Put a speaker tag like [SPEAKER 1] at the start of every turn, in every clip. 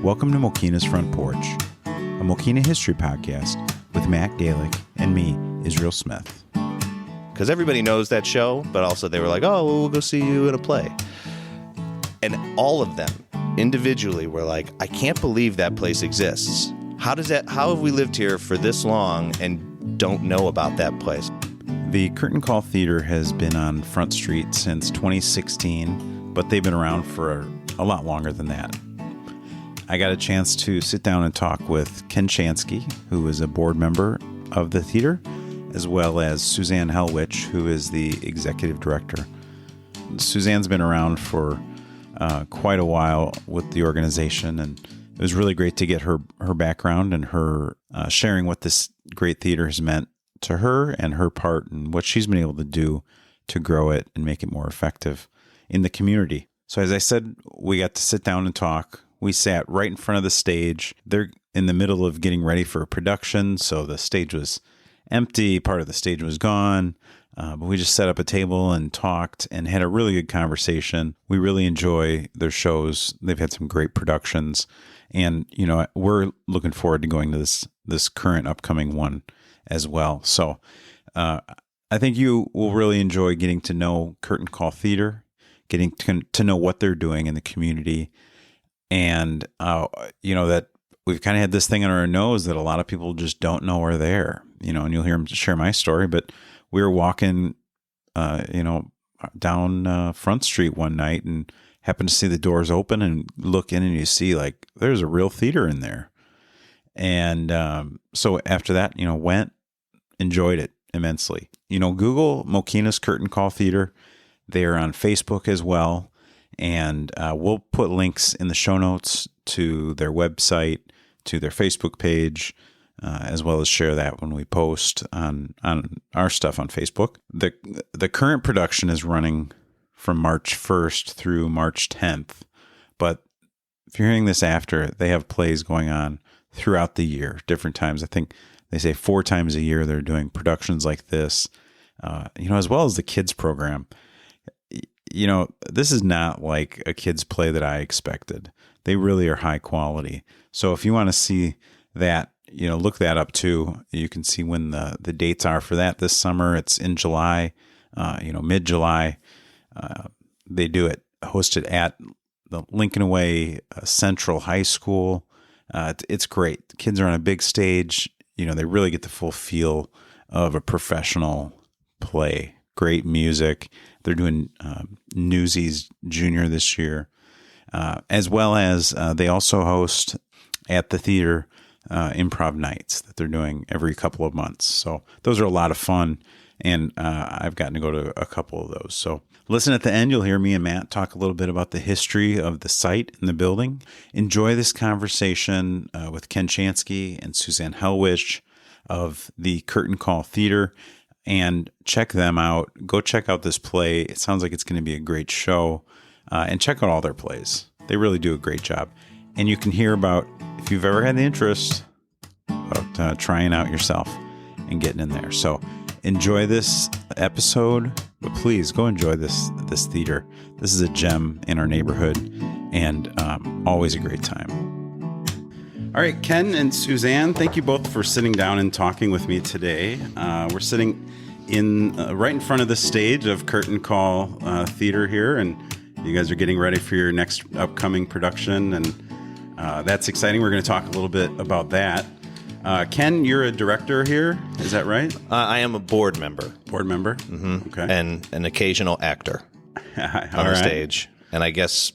[SPEAKER 1] Welcome to Mokena's Front Porch, a Mokena history podcast with Matt Galick and me, Israel Smith.
[SPEAKER 2] Because everybody knows that show, but also they were like, oh, well, we'll go see you in a play. And all of them individually were like, I can't believe that place exists. How have we lived here for this long and don't know about that place?
[SPEAKER 1] The Curtain Call Theater has been on Front Street since 2016, but they've been around for a lot longer than that. I got a chance to sit down and talk with Ken Czechanski, who is a board member of the theater, as well as Suzanne Helwich, who is the executive director. Suzanne's been around for quite a while with the organization, and it was really great to get her background and her sharing what this great theater has meant to her and her part and what she's been able to do to grow it and make it more effective in the community. So as I said, we got to sit down and talk. We sat right in front of the stage. They're in the middle of getting ready for a production, so the stage was empty. Part of the stage was gone. But we just set up a table and talked and had a really good conversation. We really enjoy their shows. They've had some great productions. And, you know, we're looking forward to going to this current upcoming one as well. So I think you will really enjoy getting to know Curtain Call Theater, getting to know what they're doing in the community. And, you know, that we've kind of had this thing on our nose that a lot of people just don't know are there, you know, and you'll hear them share my story. But we were walking, down Front Street one night and happened to see the doors open and look in and you see like there's a real theater in there. And so after that, you know, enjoyed it immensely. You know, Google Mokena's Curtain Call Theater. They're on Facebook as well. And we'll put links in the show notes to their website, to their Facebook page, as well as share that when we post on our stuff on Facebook. The current production is running from March 1st through March 10th. But if you're hearing this after, they have plays going on throughout the year, different times. I think they say 4 times a year they're doing productions like this, as well as the kids program. You know, this is not like a kid's play that I expected. They really are high quality. So if you want to see that, you know, look that up too. You can see when the dates are for that this summer. It's in July, mid-July. They do it hosted at the Lincoln Way Central High School. It's great. The kids are on a big stage. You know, they really get the full feel of a professional play. Great music. They're doing Newsies Junior this year, as well as they also host at the theater improv nights that they're doing every couple of months. So those are a lot of fun, and I've gotten to go to a couple of those. So listen at the end. You'll hear me and Matt talk a little bit about the history of the site and the building. Enjoy this conversation with Ken Czechanski and Suzanne Helwich of the Curtain Call Theater. And check them out. Go check out this play. It sounds like it's going to be a great show. And check out all their plays. They really do a great job. And you can hear about, if you've ever had the interest, about trying out yourself and getting in there. So enjoy this episode, but please go enjoy this theater. This is a gem in our neighborhood and always a great time. All right, Ken and Suzanne, thank you both for sitting down and talking with me today. We're sitting right in front of the stage of Curtain Call Theater here, and you guys are getting ready for your next upcoming production, and that's exciting. We're going to talk a little bit about that. Ken, you're a director here, is that right?
[SPEAKER 2] I am a board member.
[SPEAKER 1] Board member?
[SPEAKER 2] Mm-hmm.
[SPEAKER 1] Okay.
[SPEAKER 2] And an occasional actor on the stage, and I guess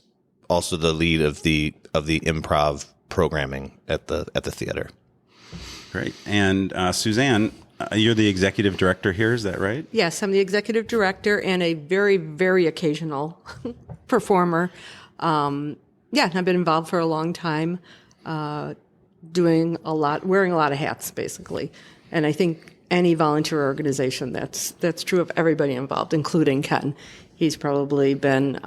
[SPEAKER 2] also the lead of the improv programming at the theater.
[SPEAKER 1] Great. And Suzanne, you're the executive director here, is that right?
[SPEAKER 3] Yes, I'm the executive director and a very, very occasional performer. I've been involved for a long time, doing a lot, wearing a lot of hats, basically. And I think any volunteer organization, that's true of everybody involved, including Ken. He's probably been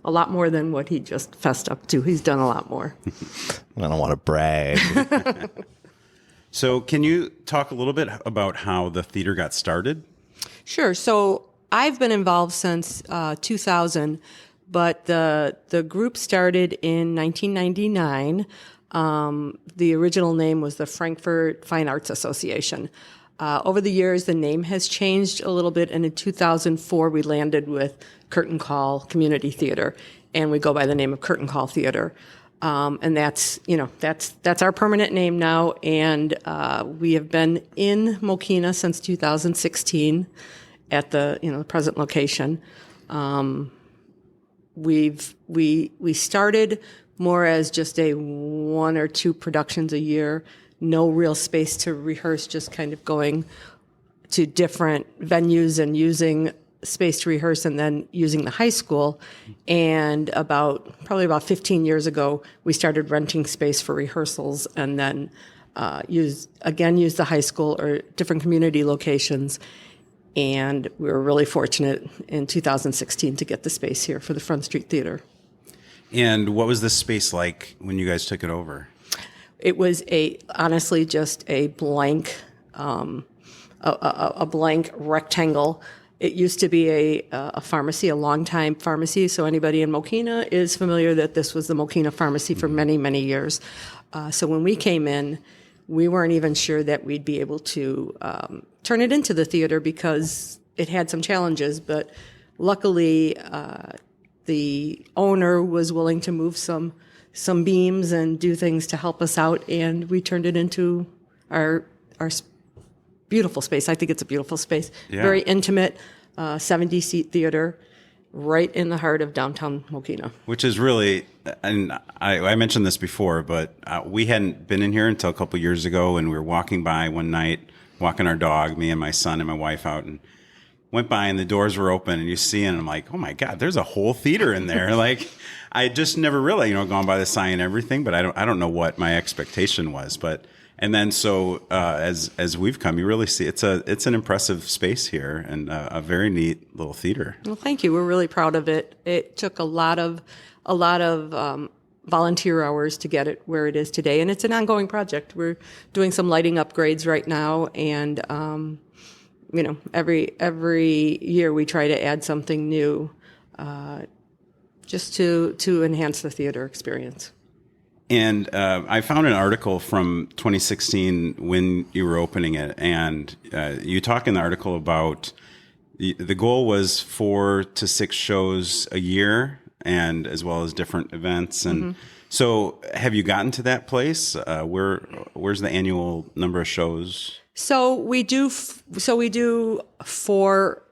[SPEAKER 3] a lot more than what he just fessed up to. He's done a lot more.
[SPEAKER 2] I don't want to brag.
[SPEAKER 1] So can you talk a little bit about how the theater got started?
[SPEAKER 3] Sure. So I've been involved since 2000, but the group started in 1999. The original name was the Frankfurt Fine Arts Association. Over the years, the name has changed a little bit, and in 2004, we landed with Curtain Call Community Theater, and we go by the name of Curtain Call Theater. And that's our permanent name now, and we have been in Mokena since 2016 at the present location. We started more as just a 1 or 2 productions a year, no real space to rehearse, just kind of going to different venues and using space to rehearse and then using the high school. And probably about 15 years ago, we started renting space for rehearsals and then use the high school or different community locations. And we were really fortunate in 2016 to get the space here for the Front Street Theater.
[SPEAKER 1] And what was this space like when you guys took it over?
[SPEAKER 3] It was honestly just a blank, a blank rectangle. It used to be a pharmacy, a longtime pharmacy. So anybody in Mokena is familiar that this was the Mokena pharmacy for many, many years. So when we came in, we weren't even sure that we'd be able to turn it into the theater because it had some challenges. But luckily, the owner was willing to move some beams and do things to help us out, and we turned it into our beautiful space. I think it's a beautiful space. Yeah. Very intimate, 70-seat theater right in the heart of downtown Mokena.
[SPEAKER 1] Which is really, and I mentioned this before, but we hadn't been in here until a couple years ago, and we were walking by one night, walking our dog, me and my son and my wife out, and went by and the doors were open and you see it and I'm like, oh my God, there's a whole theater in there. Like I just never really, gone by the sign and everything, but I don't know what my expectation was. And then so as we've come, you really see it's an impressive space here and a very neat little theater.
[SPEAKER 3] Well, thank you. We're really proud of it. It took a lot of volunteer hours to get it where it is today, and it's an ongoing project. We're doing some lighting upgrades right now, and every year we try to add something new, just to enhance the theater experience.
[SPEAKER 1] And I found an article from 2016 when you were opening it, and you talk in the article about the goal was 4 to 6 shows a year, and as well as different events. And so, have you gotten to that place? Where's the annual number of shows?
[SPEAKER 3] So we do 4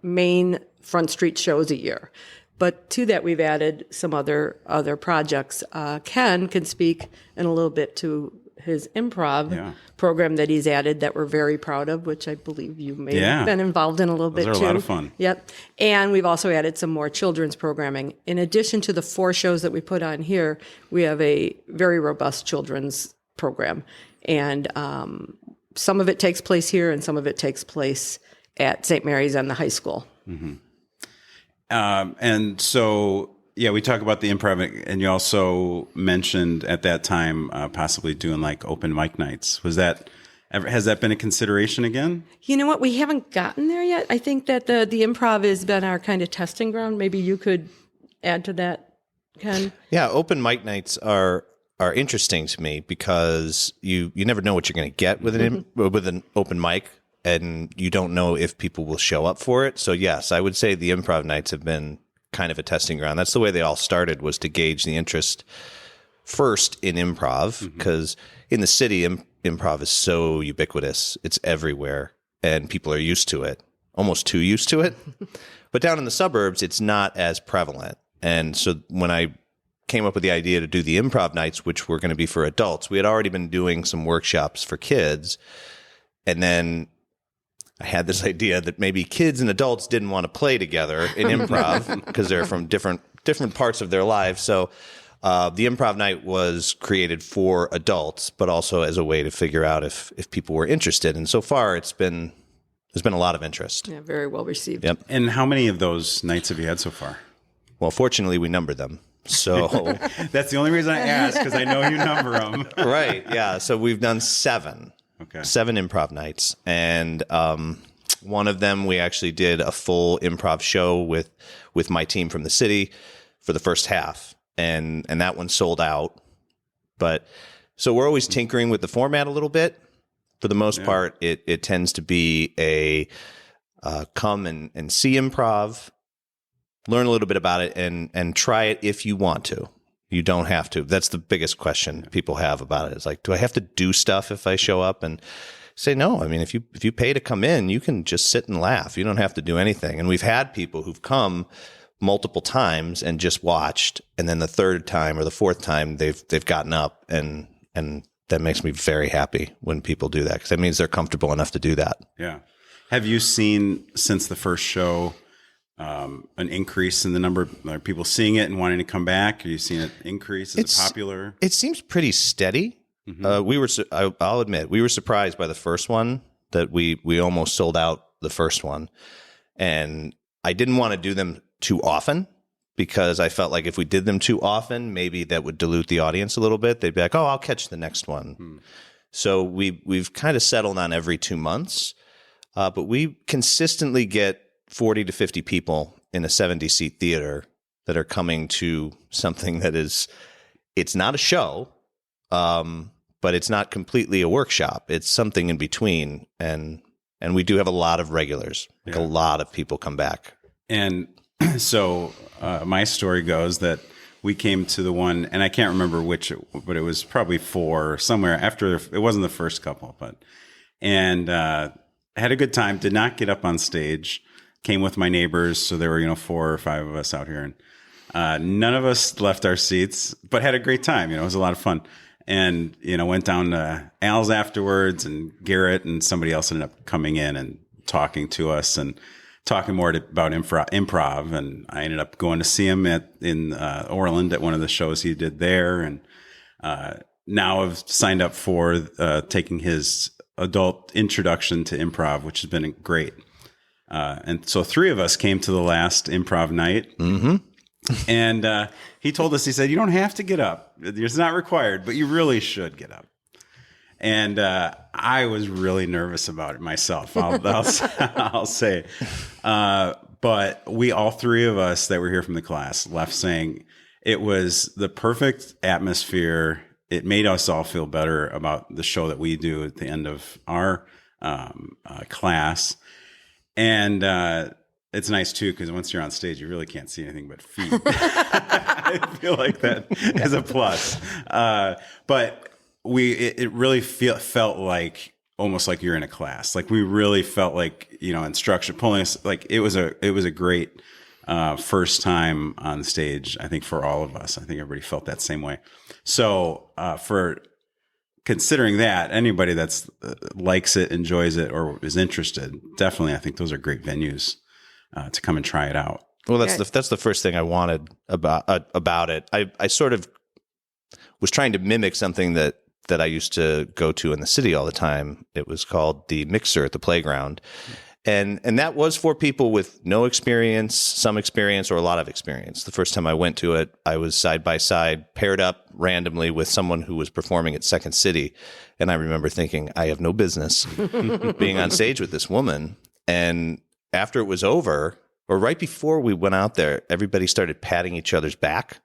[SPEAKER 3] main Front Street shows a year. But to that, we've added some other projects. Ken can speak in a little bit to his improv program that he's added that we're very proud of, which I believe you may have been involved in a little bit too.
[SPEAKER 1] Those are a lot of fun.
[SPEAKER 3] Yep. And we've also added some more children's programming. In addition to the 4 shows that we put on here, we have a very robust children's program. And some of it takes place here and some of it takes place at St. Mary's and the high school.
[SPEAKER 1] Mm-hmm. And so, we talk about the improv, and you also mentioned at that time possibly doing like open mic nights. Has that been a consideration again? You
[SPEAKER 3] know what? We haven't gotten there yet. I think that the improv has been our kind of testing ground. Maybe you could add to that, Ken.
[SPEAKER 2] Yeah, open mic nights are interesting to me because you never know what you're going to get with an open mic. And you don't know if people will show up for it. So yes, I would say the improv nights have been kind of a testing ground. That's the way they all started, was to gauge the interest first in improv, because in the city, improv is so ubiquitous. It's everywhere and people are used to it, almost too used to it. But down in the suburbs, it's not as prevalent. And so when I came up with the idea to do the improv nights, which were going to be for adults, we had already been doing some workshops for kids. And then I had this idea that maybe kids and adults didn't want to play together in improv because they're from different parts of their lives. So the improv night was created for adults, but also as a way to figure out if people were interested. And so far, there's been a lot of interest.
[SPEAKER 3] Yeah, very well received.
[SPEAKER 1] Yep. And how many of those nights have you had so far?
[SPEAKER 2] Well, fortunately, we number them. So
[SPEAKER 1] that's the only reason I ask, because I know you number them.
[SPEAKER 2] Right. Yeah. So we've done 7.
[SPEAKER 1] Okay.
[SPEAKER 2] 7 improv nights. And One of them, we actually did a full improv show with my team from the city for the first half, and that one sold out. But so we're always tinkering with the format a little bit. For the most part, it tends to be a come and see improv, learn a little bit about it, and try it if you want to. You don't have to. That's the biggest question people have about it. Is like, do I have to do stuff if I show up? And say no. I mean, if you pay to come in, you can just sit and laugh. You don't have to do anything. And we've had people who've come multiple times and just watched, and then the third time or the fourth time they've gotten up, and that makes me very happy when people do that, because that means they're comfortable enough to do that.
[SPEAKER 1] Yeah. Have you seen since the first show an increase in the number of people seeing it and wanting to come back? Are you seeing it increase? Is it popular?
[SPEAKER 2] It seems pretty steady.
[SPEAKER 1] Mm-hmm.
[SPEAKER 2] I'll admit, we were surprised by the first one, that we almost sold out the first one. And I didn't want to do them too often, because I felt like if we did them too often, maybe that would dilute the audience a little bit. They'd be like, oh, I'll catch the next one. So we've kind of settled on every 2 months. But we consistently get 40 to 50 people in a 70-seat theater that are coming to something that it's not a show, but it's not completely a workshop. It's something in between. And we do have a lot of regulars. Like a lot of people come back.
[SPEAKER 1] And so my story goes that we came to the one, and I can't remember which, but it was probably 4 somewhere after. It wasn't the first couple, and had a good time. Did not get up on stage. Came with my neighbors, so there were 4 or 5 of us out here, and none of us left our seats, but had a great time. It was a lot of fun, and went down to Al's afterwards, and Garrett and somebody else ended up coming in and talking to us and talking more about improv, and I ended up going to see him in Orland at one of the shows he did there, and now I've signed up for taking his adult introduction to improv, which has been great. And so 3 of us came to the last improv night, and he told us, he said, you don't have to get up. It's not required, but you really should get up. And I was really nervous about it myself, I'll say. But we, all 3 of us that were here from the class, left saying it was the perfect atmosphere. It made us all feel better about the show that we do at the end of our class. And it's nice, too, because once you're on stage, you really can't see anything but feet. I feel like that is a plus. But it really felt like almost like you're in a class. Like we really felt like, instruction pulling us. Like it was a great first time on stage, I think, for all of us. I think everybody felt that same way. So for considering that, anybody that's likes it, enjoys it, or is interested, definitely, I think those are great venues to come and try it out.
[SPEAKER 2] Well, that's the first thing I wanted about it. I sort of was trying to mimic something that I used to go to in the city all the time. It was called the Mixer at the playground. And that was for people with no experience, some experience, or a lot of experience. The first time I went to it, I was side by side, paired up randomly with someone who was performing at Second City. And I remember thinking, I have no business being on stage with this woman. And after it was over, or right before we went out there, everybody started patting each other's back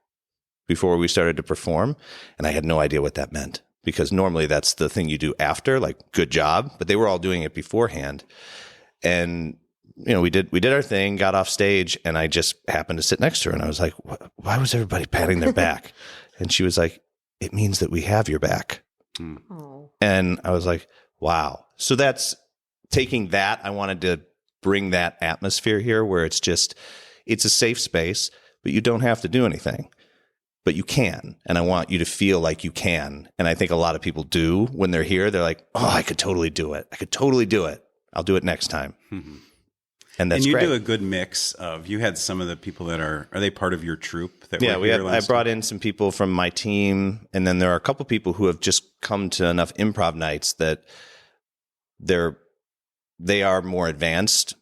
[SPEAKER 2] before we started to perform. And I had no idea what that meant, because normally that's the thing you do after, like, good job. But they were all doing it beforehand. And, we did our thing, got off stage, and I just happened to sit next to her. And I was like, why was everybody patting their back? And she was like, it means that we have your back.
[SPEAKER 3] Oh.
[SPEAKER 2] And I was like, wow. So that's taking that. I wanted to bring that atmosphere here where it's a safe space, but you don't have to do anything. But you can. And I want you to feel like you can. And I think a lot of people do when they're here. They're like, oh, I could totally do it. I could totally do it. I'll do it next time.
[SPEAKER 1] Mm-hmm.
[SPEAKER 2] And that's
[SPEAKER 1] great.
[SPEAKER 2] great.
[SPEAKER 1] Do a good mix of, you had some of the people that are they part of your troupe?
[SPEAKER 2] I brought in some people from my team. And then there are a couple people who have just come to enough improv nights that they are more advanced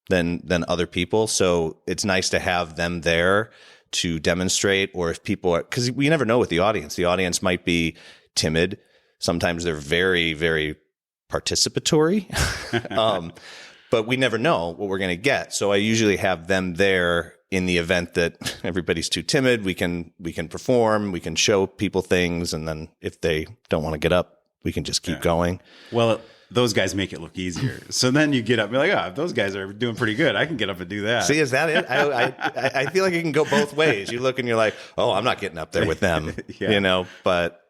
[SPEAKER 2] than other people. So it's nice to have them there to demonstrate, or if people are, because we never know with the audience might be timid. Sometimes they're very, very participatory. but we never know what we're going to get. So I usually have them there in the event that everybody's too timid. We can perform, we can show people things, and then if they don't want to get up, we can just keep going.
[SPEAKER 1] Well, those guys make it look easier. So then you get up and be like, oh, if those guys are doing pretty good, I can get up and do that.
[SPEAKER 2] See, is that it? I feel like it can go both ways. You look and you're like, oh, I'm not getting up there with them, but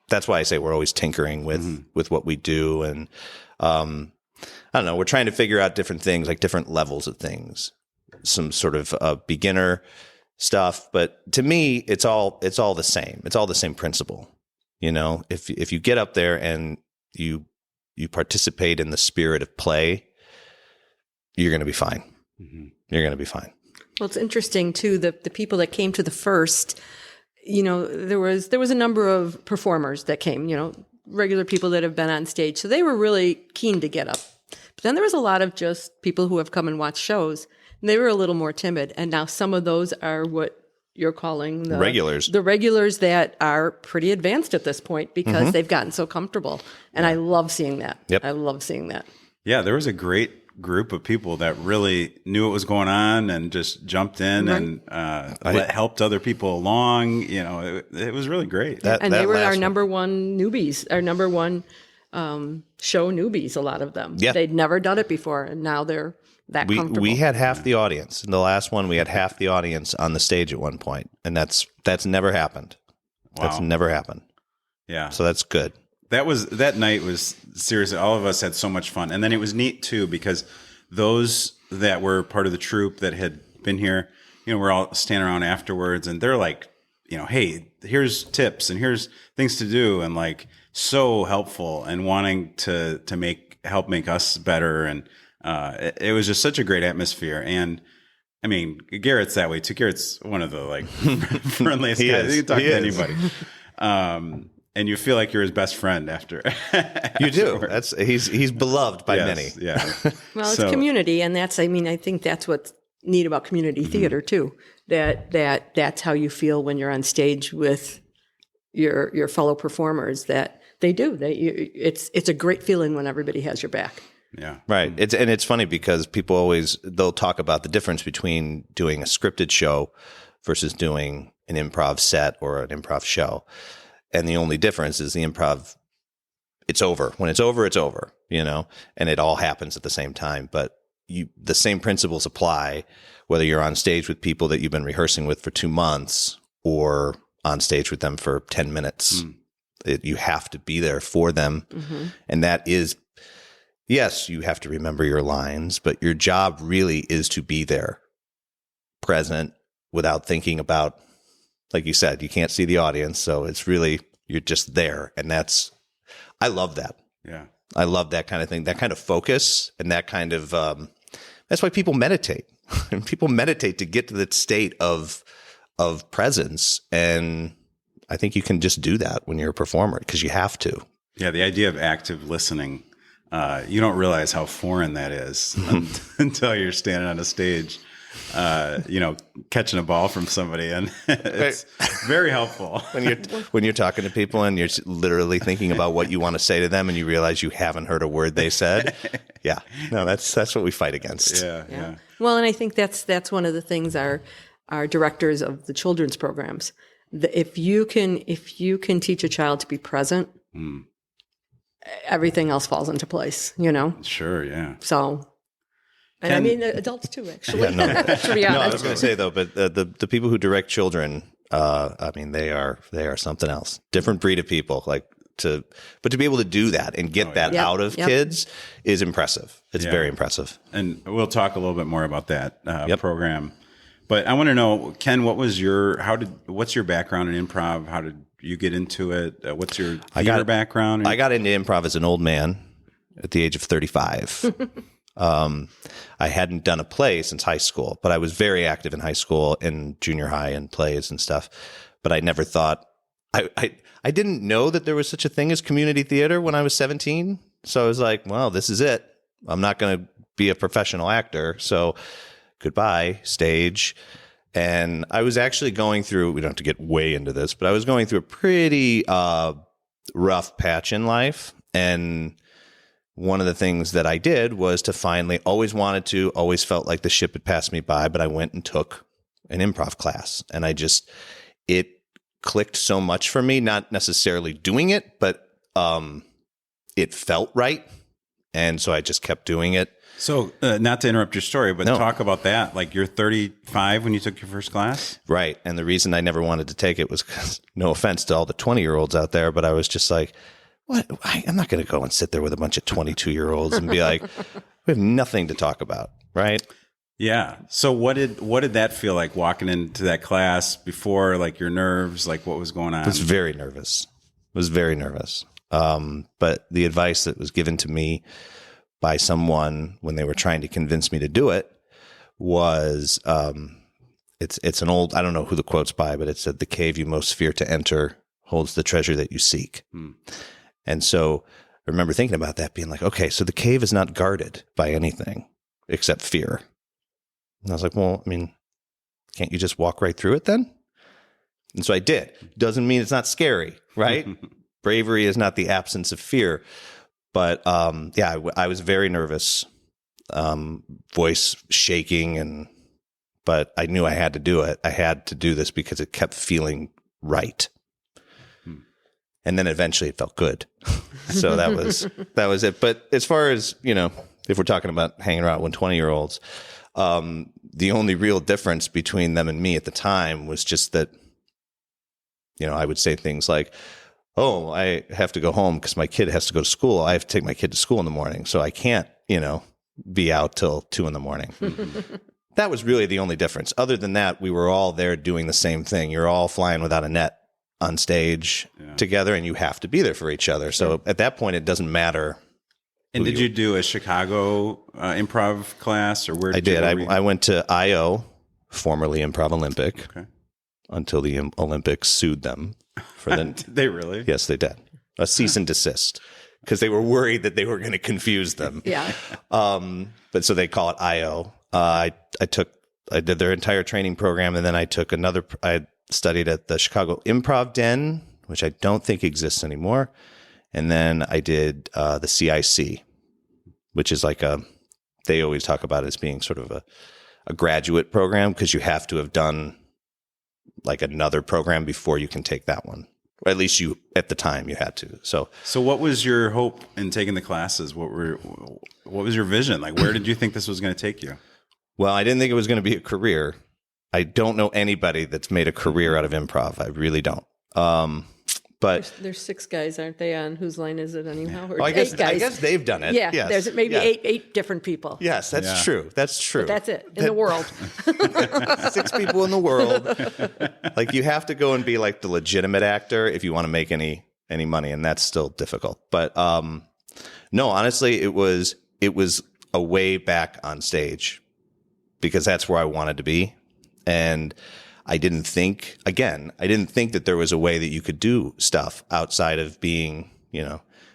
[SPEAKER 2] that's why I say we're always tinkering with what we do. And I don't know, we're trying to figure out different things, like different levels of things, some sort of beginner stuff. But to me, it's all the same. It's all the same principle. If you get up there and you participate in the spirit of play, you're going to be fine. You're going to be fine.
[SPEAKER 3] Well, it's interesting too, the people that came to the first, there was a number of performers that came, regular people that have been on stage. So they were really keen to get up. But then there was a lot of just people who have come and watched shows, and they were a little more timid. And now some of those are what you're calling the
[SPEAKER 2] regulars.
[SPEAKER 3] The regulars that are pretty advanced at this point because they've gotten so comfortable. And I love seeing that.
[SPEAKER 2] Yep.
[SPEAKER 3] I love seeing that.
[SPEAKER 1] Yeah, there was a great group of people that really knew what was going on and just jumped in and helped other people along. It was really great.
[SPEAKER 3] They were our number one newbies, our number one show newbies, a lot of them.
[SPEAKER 2] Yeah.
[SPEAKER 3] They'd never done it before, and now they're that comfortable.
[SPEAKER 2] We had half the audience. In the last one, we had half the audience on the stage at one point, and that's never happened.
[SPEAKER 1] Wow.
[SPEAKER 2] That's never happened.
[SPEAKER 1] Yeah.
[SPEAKER 2] So that's good.
[SPEAKER 1] That night was seriously, all of us had so much fun. And then it was neat too, because those that were part of the troupe that had been here, we're all standing around afterwards, and they're like, hey, here's tips and here's things to do, and like so helpful and wanting to help make us better. And it was just such a great atmosphere. And I mean, Garrett's that way too. Garrett's one of the friendliest guys. You can talk to anybody. And you feel like you're his best friend after.
[SPEAKER 2] You do. He's beloved by many.
[SPEAKER 1] Yeah.
[SPEAKER 3] Well, it's community, and I think that's what's neat about community theater too. That's how you feel when you're on stage with your fellow performers. That they do. It's a great feeling when everybody has your back.
[SPEAKER 1] Yeah.
[SPEAKER 2] Right. It's funny because people they'll talk about the difference between doing a scripted show versus doing an improv set or an improv show. And the only difference is the improv, it's over. When it's over, and it all happens at the same time. But the same principles apply whether you're on stage with people that you've been rehearsing with for 2 months or on stage with them for 10 minutes. You have to be there for them. And that is, yes, you have to remember your lines, but your job really is to be there, present, without thinking about, like you said, you can't see the audience. So it's really, you're just there. And I love that.
[SPEAKER 1] Yeah.
[SPEAKER 2] I love that kind of thing, that kind of focus, and that kind of, that's why people meditate. And people meditate to get to the state of presence. And I think you can just do that when you're a performer because you have to. Yeah.
[SPEAKER 1] The idea of active listening, you don't realize how foreign that is until you're standing on a stage, catching a ball from somebody, and it's very helpful
[SPEAKER 2] when you're talking to people and you're literally thinking about what you want to say to them, and you realize you haven't heard a word they said. Yeah, no, that's what we fight against.
[SPEAKER 1] Yeah.
[SPEAKER 3] Well, and I think that's one of the things our directors of the children's programs. If you can teach a child to be present, everything else falls into place.
[SPEAKER 1] Sure. Yeah.
[SPEAKER 3] So. And I mean, adults too, actually. To be honest.
[SPEAKER 2] No, I was going to say though, but the people who direct children, I mean, they are something else. Different breed of people. But to be able to do that and get that out of kids is impressive. It's very impressive. And
[SPEAKER 1] we'll talk a little bit more about that program. But I want to know, Ken, what's your background in improv? How did you get into it? What's your theater background?
[SPEAKER 2] I got into improv as an old man at the age of 35. I hadn't done a play since high school, but I was very active in high school and junior high and plays and stuff. But I never thought I didn't know that there was such a thing as community theater when I was 17. So I was like, well, this is it. I'm not going to be a professional actor. So goodbye, stage. And I was actually going through, we don't have to get way into this, but I was going through a pretty rough patch in life. And one of the things that I did was to finally always felt like the ship had passed me by, but I went and took an improv class, and it clicked so much for me, not necessarily doing it, but it felt right. And so I just kept doing it.
[SPEAKER 1] So not to interrupt your story, but talk about that. Like, you're 35 when you took your first class?
[SPEAKER 2] Right. And the reason I never wanted to take it was because, no offense to all the 20-year-olds out there, but I was just like, what? I'm not going to go and sit there with a bunch of 22-year-olds and be like, we have nothing to talk about. Right.
[SPEAKER 1] Yeah. So what did that feel like, walking into that class before, like, your nerves, like, what was going on?
[SPEAKER 2] I was very nervous. But the advice that was given to me by someone when they were trying to convince me to do it was, it's an old, I don't know who the quote's by, but it said, "The cave you most fear to enter holds the treasure that you seek." And so I remember thinking about that, being like, okay, so the cave is not guarded by anything except fear. And I was like, well, I mean, can't you just walk right through it then? And so I did. Doesn't mean it's not scary, right? Bravery is not the absence of fear. But I was very nervous, voice shaking, but I knew I had to do it. I had to do this because it kept feeling right. And then eventually it felt good. So that was it. But as far as, if we're talking about hanging around with 20-year-olds, the only real difference between them and me at the time was just that, I would say things like, "Oh, I have to go home because my kid has to go to school. I have to take my kid to school in the morning, so I can't, be out till 2 a.m. That was really the only difference. Other than that, we were all there doing the same thing. You're all flying without a net on stage together, and you have to be there for each other. So at that point, it doesn't matter.
[SPEAKER 1] And did you do a Chicago improv class, or where?
[SPEAKER 2] I did. I went to IO, formerly Improv Olympic, until the Olympics sued them for the.
[SPEAKER 1] Did they really?
[SPEAKER 2] Yes, they did. A cease and desist, because they were worried that they were going to confuse them.
[SPEAKER 3] Yeah.
[SPEAKER 2] But so they call it IO. I did their entire training program, and then I took I studied at the Chicago Improv Den, which I don't think exists anymore. And then I did the CIC, which is like they always talk about it as being sort of a graduate program, because you have to have done like another program before you can take that one. Or at least at the time you had to. So
[SPEAKER 1] what was your hope in taking the classes? What was your vision? Like, where did you think this was going to take you?
[SPEAKER 2] Well, I didn't think it was going to be a career. I don't know anybody that's made a career out of improv. I really don't. But
[SPEAKER 3] there's 6 guys, aren't they? On Whose Line Is It anyhow? Or
[SPEAKER 2] I guess
[SPEAKER 3] 8 guys.
[SPEAKER 2] I guess they've done it.
[SPEAKER 3] Yeah,
[SPEAKER 2] yes.
[SPEAKER 3] there's maybe eight different people.
[SPEAKER 2] Yes, that's true. That's true.
[SPEAKER 3] But that's it in the world.
[SPEAKER 2] 6 people in the world. Like, you have to go and be like the legitimate actor if you want to make any money, and that's still difficult. But no, honestly, it was a way back on stage, because that's where I wanted to be. And I didn't think that there was a way that you could do stuff outside of being,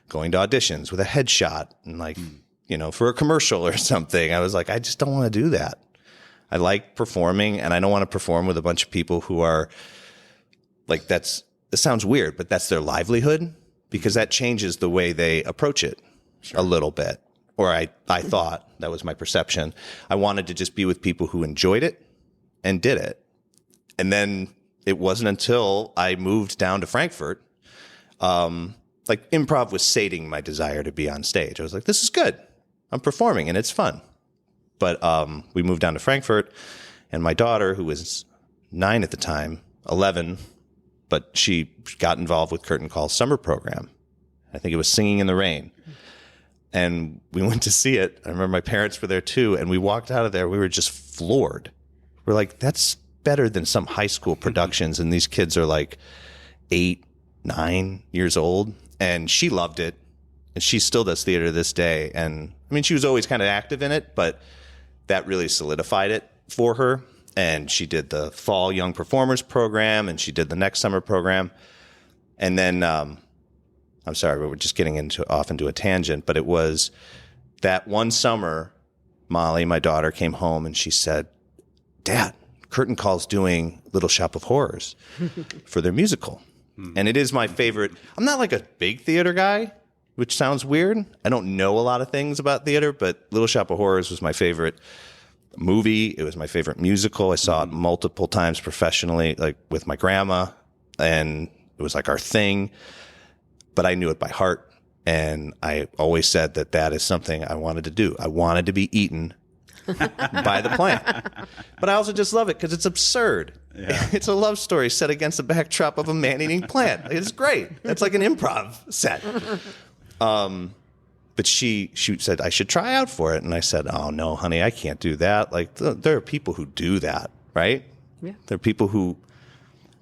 [SPEAKER 2] going to auditions with a headshot and like, for a commercial or something. I was like, I just don't want to do that. I like performing, and I don't want to perform with a bunch of people who are like, it sounds weird, but that's their livelihood, because that changes the way they approach it a little bit. Or I thought that was my perception. I wanted to just be with people who enjoyed it and did it. And then it wasn't until I moved down to Frankfurt, like, improv was sating my desire to be on stage. I was like, this is good. I'm performing and it's fun. But we moved down to Frankfurt, and my daughter, who was 9 at the time, 11, but she got involved with Curtain Call's summer program. I think it was Singing in the Rain. And we went to see it. I remember my parents were there too. And we walked out of there. We were just floored. We're like, that's better than some high school productions. And these kids are like 8, 9 years old. And she loved it. And she still does theater to this day. And I mean, she was always kind of active in it, but that really solidified it for her. And she did the fall Young Performers program, and she did the next summer program. And then, I'm sorry, we're just getting off into a tangent, but it was that one summer, Molly, my daughter, came home and she said, "Dad, Curtain Call's doing Little Shop of Horrors for their musical." And it is my favorite. I'm not like a big theater guy, which sounds weird. I don't know a lot of things about theater, but Little Shop of Horrors was my favorite movie. It was my favorite musical. I saw it multiple times professionally, like with my grandma, and it was like our thing. But I knew it by heart, and I always said that that is something I wanted to do. I wanted to be eaten by the plant. But I also just love it because it's absurd. Yeah. It's a love story set against the backdrop of a man-eating plant. It's great. It's like an improv set. But she said I should try out for it, and I said, "Oh no, honey, I can't do that. Like there are people who do that, right?
[SPEAKER 3] Yeah.
[SPEAKER 2] There are people who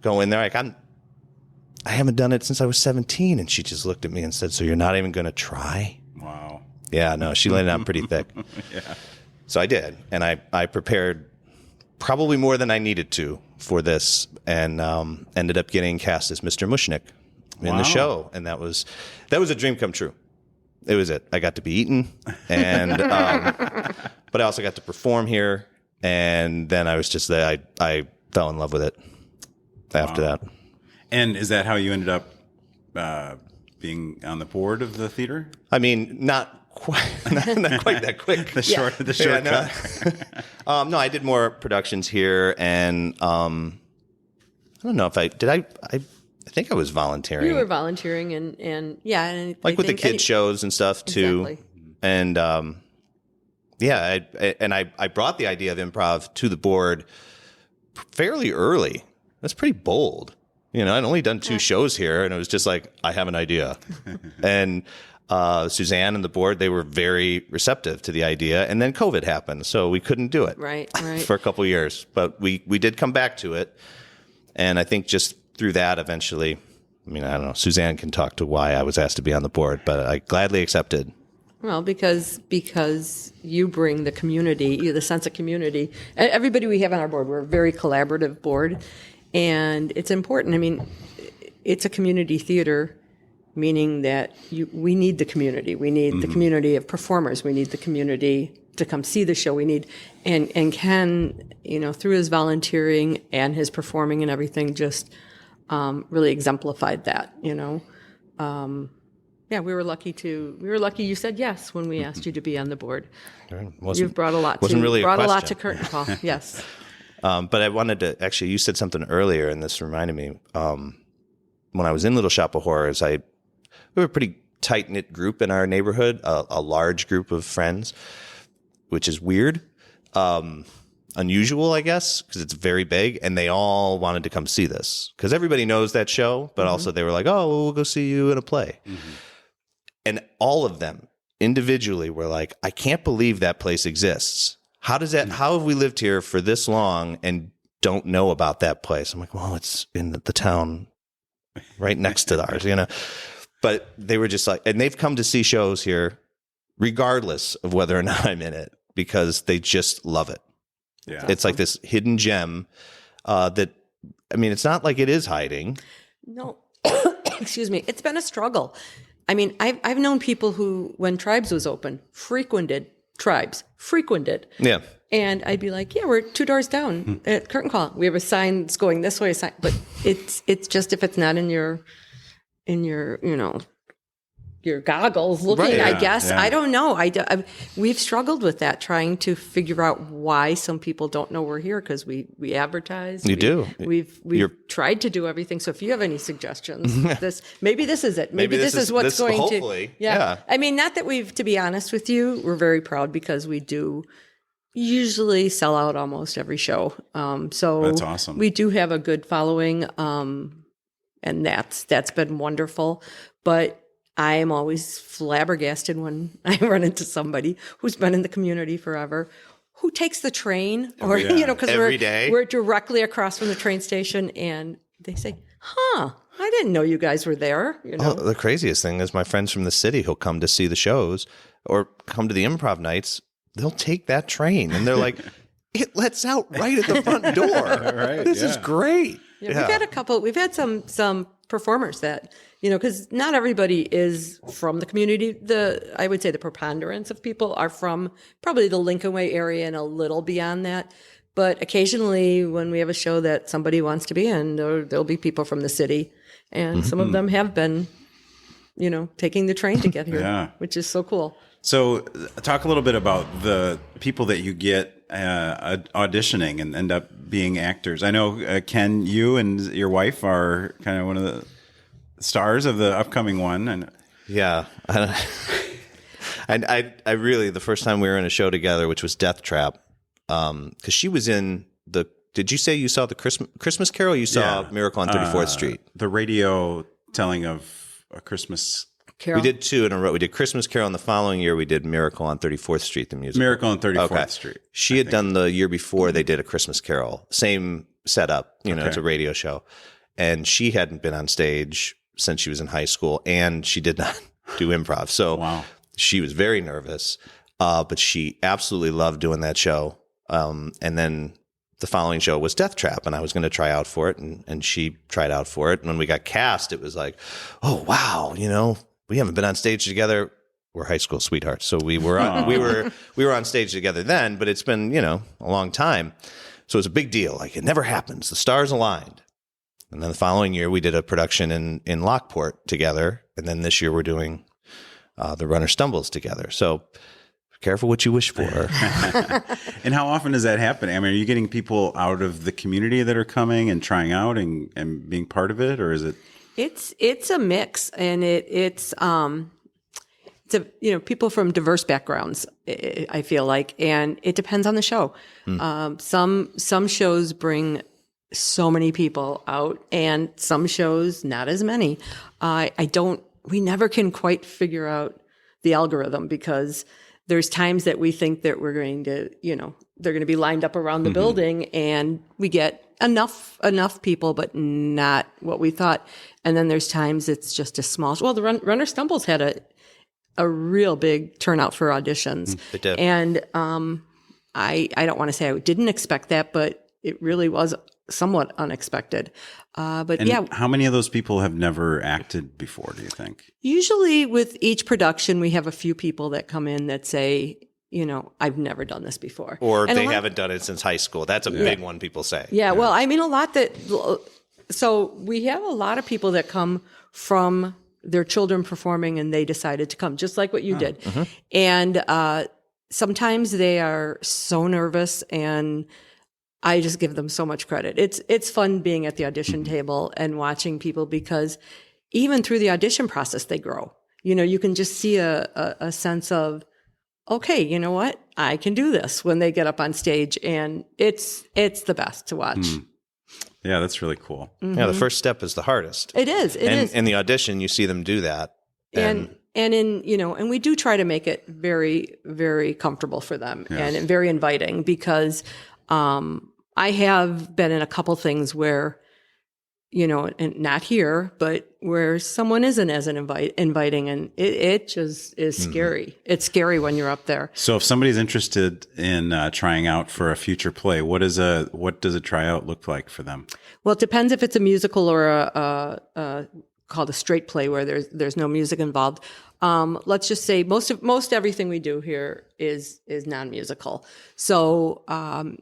[SPEAKER 2] go in there like I haven't done it since I was 17," and she just looked at me and said, "So you're not even going to try?"
[SPEAKER 1] Wow.
[SPEAKER 2] Yeah, no, she laid it on pretty thick.
[SPEAKER 1] Yeah.
[SPEAKER 2] So I did, and I prepared probably more than I needed to for this, and ended up getting cast as Mr. Mushnick in the show, and that was a dream come true. It was it. I got to be eaten, and but I also got to perform here, and then I was just there. I fell in love with it after that.
[SPEAKER 1] And is that how you ended up being on the board of the theater?
[SPEAKER 2] I mean, not quite that quick.
[SPEAKER 1] The shortcut.
[SPEAKER 2] No, I did more productions here, and I don't know if I did. I think I was volunteering.
[SPEAKER 3] You were volunteering, and yeah, and
[SPEAKER 2] like with the kids shows and stuff too.
[SPEAKER 3] Exactly.
[SPEAKER 2] And I brought the idea of improv to the board fairly early. That's pretty bold. You know, I'd only done 2 shows here, and it was just like, I have an idea. And Suzanne and the board, they were very receptive to the idea. And then COVID happened, so we couldn't do it
[SPEAKER 3] right.
[SPEAKER 2] for a couple of years. But we did come back to it. And I think just through that, eventually, I mean, I don't know, Suzanne can talk to why I was asked to be on the board, but I gladly accepted.
[SPEAKER 3] Well, because you bring the community, the sense of community. Everybody we have on our board, we're a very collaborative board. And it's important. I mean, it's a community theater, meaning that we need the community. We need the community of performers. We need the community to come see the show. We need, and Ken, you know, through his volunteering and his performing and everything, just really exemplified that. You know, yeah, we were lucky you said yes when we asked you to be on the board. You've brought a lot. Brought a lot to Curtain Call. Yes.
[SPEAKER 2] But I wanted to actually, you said something earlier, and this reminded me. When I was in Little Shop of Horrors, we were a pretty tight-knit group in our neighborhood, a large group of friends, which is weird, unusual, I guess, because it's very big, and they all wanted to come see this because everybody knows that show, but also they were like, "Oh, well, we'll go see you in a play," and all of them individually were like, "I can't believe that place exists. How have we lived here for this long and don't know about that place?" I'm like, "Well, it's in the town right next to ours, you know." But they were just like, and they've come to see shows here regardless of whether or not I'm in it because they just love it. Yeah. It's like this hidden gem that, I mean, it's not like it is hiding.
[SPEAKER 3] No, excuse me. It's been a struggle. I mean, I've known people who, when Tribes was open, frequented. Yeah. And I'd be like, "Yeah, we're 2 doors down at Curtain Call. We have a sign that's going this way, but it's just if it's not in your you know, your goggles looking, right, I guess. Yeah. I don't know. We've struggled with that, trying to figure out why some people don't know we're here because we advertise. We've tried to do everything. So if you have any suggestions, maybe this is it. Maybe this is what's going
[SPEAKER 2] hopefully.
[SPEAKER 3] To. Yeah. I mean, not that to be honest with you, we're very proud because we do usually sell out almost every show. So
[SPEAKER 1] that's awesome.
[SPEAKER 3] We do have a good following. And that's been wonderful. But I am always flabbergasted when I run into somebody who's been in the community forever, who takes the train or, you know, because we're directly across from the train station and they say, "Huh, I didn't know you guys were there." You know?
[SPEAKER 2] Oh, the craziest thing is my friends from the city who'll come to see the shows or come to the improv nights. They'll take that train and they're like, "It lets out right at the front door. Right, this is great."
[SPEAKER 3] Yeah, we've had some performers that, you know, because not everybody is from the community. I would say the preponderance of people are from probably the Lincoln Way area and a little beyond that. But occasionally when we have a show that somebody wants to be in, there'll be people from the city. And some of them have been taking the train to get here,
[SPEAKER 1] Yeah.
[SPEAKER 3] which is so cool.
[SPEAKER 1] So talk a little bit about the people that you get auditioning and end up being actors. I know, Ken, you and your wife are kind of one of the stars of the upcoming one. And
[SPEAKER 2] Yeah. I really, the first time we were in a show together, which was Death Trap, because she was in did you say you saw the Christmas Carol? You saw Miracle on 34th Street.
[SPEAKER 1] The radio telling of a Christmas
[SPEAKER 3] Carol.
[SPEAKER 2] We did 2 in a row. We did Christmas Carol, and the following year we did Miracle on 34th Street, the musical.
[SPEAKER 1] Miracle on 34th Street.
[SPEAKER 2] She had done the year before, they did A Christmas Carol. Same setup, it's a radio show. And she hadn't been on stage since she was in high school, and she did not do improv. So she was very nervous, but she absolutely loved doing that show. And then the following show was Death Trap, and I was going to try out for it, and she tried out for it. And when we got cast, it was like, oh, wow, we haven't been on stage together. We're high school sweethearts, so we were we were on stage together then, but it's been a long time, so it's a big deal. Like, it never happens. The stars aligned, and then the following year we did a production in Lockport together, and then this year we're doing The Runner Stumbles together. So careful what you wish for.
[SPEAKER 1] And how often does that happen? I mean, are you getting people out of the community that are coming and trying out and being part of it, or is it?
[SPEAKER 3] It's a mix, and it's people from diverse backgrounds. I feel like, and it depends on the show. Some shows bring so many people out, and some shows not as many. We never can quite figure out the algorithm, because there's times that we think that we're going to, they're going to be lined up around the building, and we get enough people, but not what we thought. And then there's times it's just a small. Well, the Runner Stumbles had a real big turnout for auditions.
[SPEAKER 2] It did.
[SPEAKER 3] And I don't want to say I didn't expect that, but it really was somewhat unexpected.
[SPEAKER 1] How many of those people have never acted before, do you think?
[SPEAKER 3] Usually with each production, we have a few people that come in that say, I've never done this before.
[SPEAKER 2] Or they haven't done it since high school. That's a big one people say.
[SPEAKER 3] Yeah, well, I mean, so we have a lot of people that come from their children performing, and they decided to come, just like what you did.
[SPEAKER 2] Mm-hmm.
[SPEAKER 3] And sometimes they are so nervous, and I just give them so much credit. It's fun being at the audition table and watching people, because even through the audition process, they grow. You can just see a sense of, okay, you know what? I can do this when they get up on stage, and it's the best to watch.
[SPEAKER 1] Yeah, that's really cool.
[SPEAKER 3] Mm-hmm.
[SPEAKER 2] Yeah, the first step is the hardest.
[SPEAKER 3] It is. It is.
[SPEAKER 2] In the audition, you see them do that.
[SPEAKER 3] And we do try to make it very, very comfortable for them, and very inviting, because I have been in a couple things where, and not here, but where someone isn't as inviting, and it just is scary. It's scary when you're up there.
[SPEAKER 1] So if somebody's interested in trying out for a future play, what does a tryout look like for them?
[SPEAKER 3] Well, it depends if it's a musical or a called a straight play, where there's no music involved. Let's just say most everything we do here is non-musical. So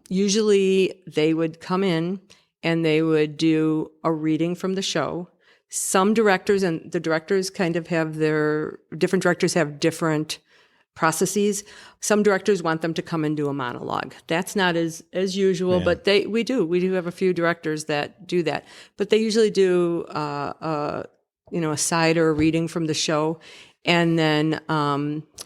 [SPEAKER 3] usually they would come in and they would do a reading from the show. Some directors, and the directors kind of have different directors have different processes. Some directors want them to come and do a monologue. That's not as usual, but we do have a few directors that do that. But they usually do a side or a reading from the show. And then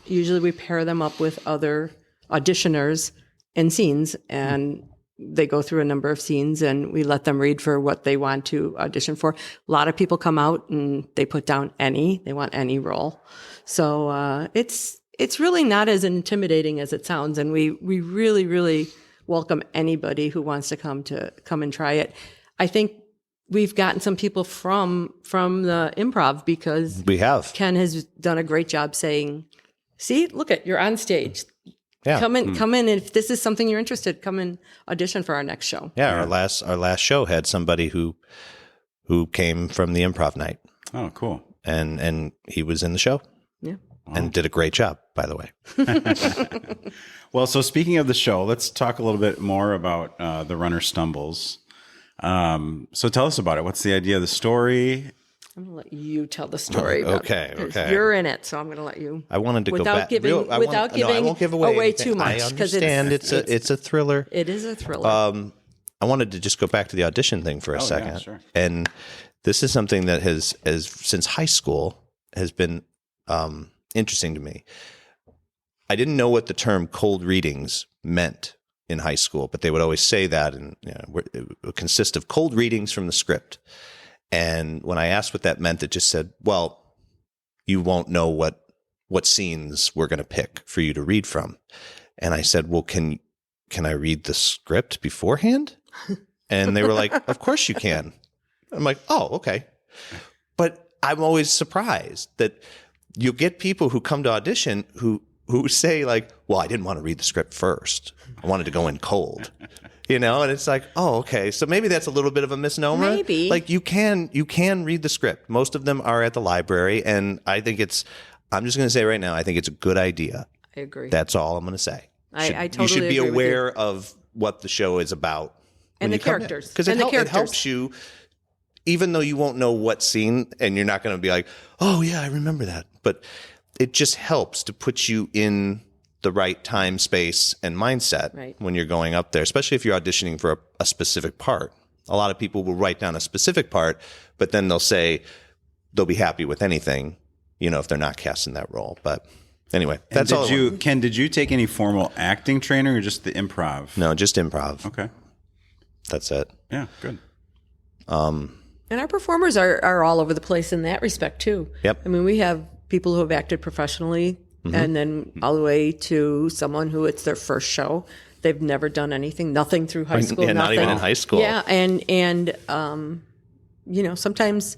[SPEAKER 3] usually we pair them up with other auditioners in scenes, and they go through a number of scenes, and we let them read for what they want to audition for. A lot of people come out and they put down they want any role. So it's really not as intimidating as it sounds, and we really, really welcome anybody who wants to come and try it. I think we've gotten some people from the improv, because
[SPEAKER 2] we have.
[SPEAKER 3] Ken has done a great job saying, "See, you're on stage.
[SPEAKER 2] Yeah.
[SPEAKER 3] Come in. If this is something you're interested, come and audition for our next show."
[SPEAKER 2] Yeah, our last show had somebody who came from the improv night.
[SPEAKER 1] Oh, cool.
[SPEAKER 2] And he was in the show.
[SPEAKER 3] Yeah.
[SPEAKER 2] And did a great job, by the way.
[SPEAKER 1] Well, so speaking of the show, let's talk a little bit more about The Runner Stumbles. So tell us about it. What's the idea of the story?
[SPEAKER 3] I'm going to let you tell the story.
[SPEAKER 2] Okay.
[SPEAKER 3] You're in it, so I'm going to let you.
[SPEAKER 2] I wanted to go
[SPEAKER 3] without
[SPEAKER 2] back.
[SPEAKER 3] giving,
[SPEAKER 2] No,
[SPEAKER 3] without giving
[SPEAKER 2] I won't give away anything.
[SPEAKER 3] too much.
[SPEAKER 2] I understand it's a thriller.
[SPEAKER 3] It is a thriller.
[SPEAKER 2] I wanted to just go back to the audition thing for a second.
[SPEAKER 1] Yeah, sure.
[SPEAKER 2] And this is something that has since high school has been interesting to me. I didn't know what the term cold readings meant in high school, but they would always say that, and it would consist of cold readings from the script. And when I asked what that meant, it just said, well, you won't know what scenes we're going to pick for you to read from. And I said, well, can I read the script beforehand? And they were like, of course you can. I'm like, oh, okay. But I'm always surprised that you'll get people who come to audition who say like, well, I didn't want to read the script first. I wanted to go in cold. And it's like, oh, okay. So maybe that's a little bit of a misnomer.
[SPEAKER 3] Maybe.
[SPEAKER 2] Like you can read the script. Most of them are at the library. And I think I'm just going to say right now, I think it's a good idea.
[SPEAKER 3] I agree.
[SPEAKER 2] That's all I'm going to say.
[SPEAKER 3] I totally
[SPEAKER 2] You should be
[SPEAKER 3] agree with
[SPEAKER 2] aware
[SPEAKER 3] you.
[SPEAKER 2] of what the show is about.
[SPEAKER 3] And the characters.
[SPEAKER 2] Because it helps you, even though you won't know what scene, and you're not going to be like, oh, yeah, I remember that. But it just helps to put you in the right time, space, and mindset when you're going up there, especially if you're auditioning for a specific part. A lot of people will write down a specific part, but then they'll say they'll be happy with anything, if they're not cast in that role. But anyway, that's all.
[SPEAKER 1] Ken, did you take any formal acting training or just the improv?
[SPEAKER 2] No, just improv.
[SPEAKER 1] Okay.
[SPEAKER 2] That's it.
[SPEAKER 1] Yeah, good.
[SPEAKER 3] And our performers are all over the place in that respect, too.
[SPEAKER 2] Yep.
[SPEAKER 3] I mean, we have people who have acted professionally, and then all the way to someone who it's their first show. They've never done nothing through high school.
[SPEAKER 2] Yeah, not even in high school.
[SPEAKER 3] Yeah, and sometimes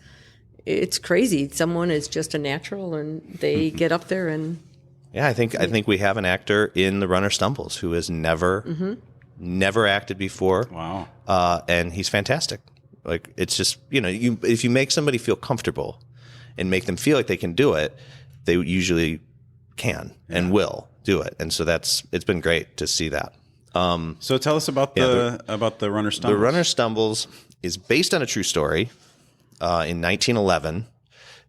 [SPEAKER 3] it's crazy. Someone is just a natural, and they get up there and.
[SPEAKER 2] Yeah, I think we have an actor in The Runner Stumbles who has never acted before.
[SPEAKER 1] Wow.
[SPEAKER 2] And he's fantastic. Like it's just if you make somebody feel comfortable and make them feel like they can do it, they usually can and will do it. And so it's been great to see that.
[SPEAKER 1] So tell us about the Runner Stumbles.
[SPEAKER 2] The Runner Stumbles is based on a true story. In 1911,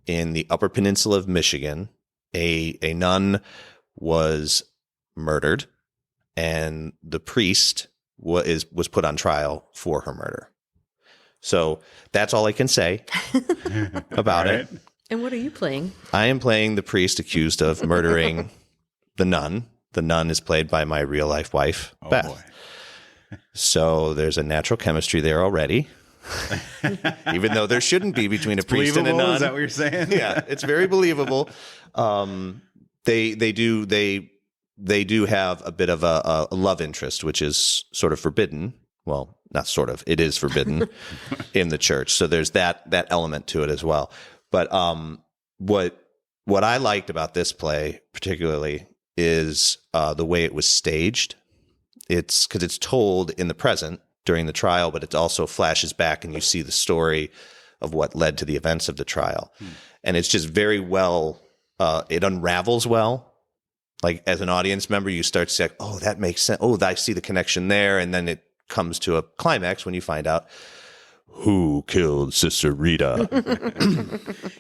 [SPEAKER 2] in the Upper Peninsula of Michigan, a nun was murdered, and the priest was put on trial for her murder. So that's all I can say about it.
[SPEAKER 3] And what are you playing?
[SPEAKER 2] I am playing the priest accused of murdering the nun. The nun is played by my real life wife, Beth. Boy. So there's a natural chemistry there already. Even though there shouldn't be between a priest and a nun.
[SPEAKER 1] Is that what you're saying?
[SPEAKER 2] Yeah, it's very believable. They do have a bit of a love interest, which is sort of forbidden. Well, not sort of. It is forbidden in the church. So there's that element to it as well. But what I liked about this play particularly is the way it was staged. It's because it's told in the present during the trial, but it also flashes back and you see the story of what led to the events of the trial. And it's just very well, it unravels well. Like as an audience member, you start to say, oh, that makes sense. Oh, I see the connection there. And then it comes to a climax when you find out who killed Sister Rita.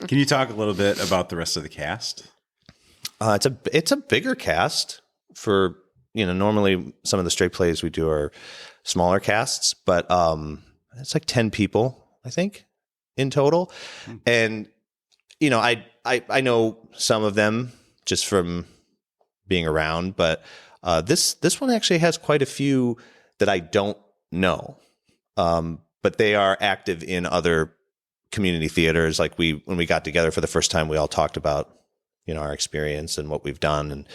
[SPEAKER 1] Can you talk a little bit about the rest of the cast?
[SPEAKER 2] It's a bigger cast for, normally some of the straight plays we do are smaller casts, but it's like 10 people, I think, in total. And, I know some of them just from being around, but this one actually has quite a few that I don't know. But they are active in other community theaters. Like when we got together for the first time, we all talked about, our experience and what we've done.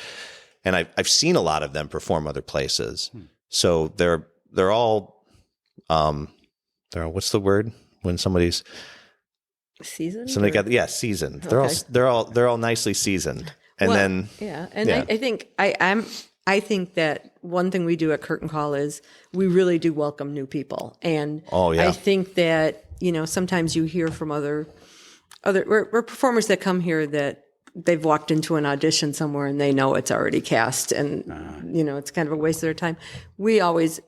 [SPEAKER 2] And I've seen a lot of them perform other places. So they're all, what's the word when somebody's
[SPEAKER 3] seasoned?
[SPEAKER 2] Seasoned. They're all nicely seasoned. And I think that one thing we do at Curtain Call is we really do welcome new people. And I think that, sometimes you hear from other we're performers that come here that they've walked into an audition somewhere and they know it's already cast and, it's kind of a waste of their time. We almost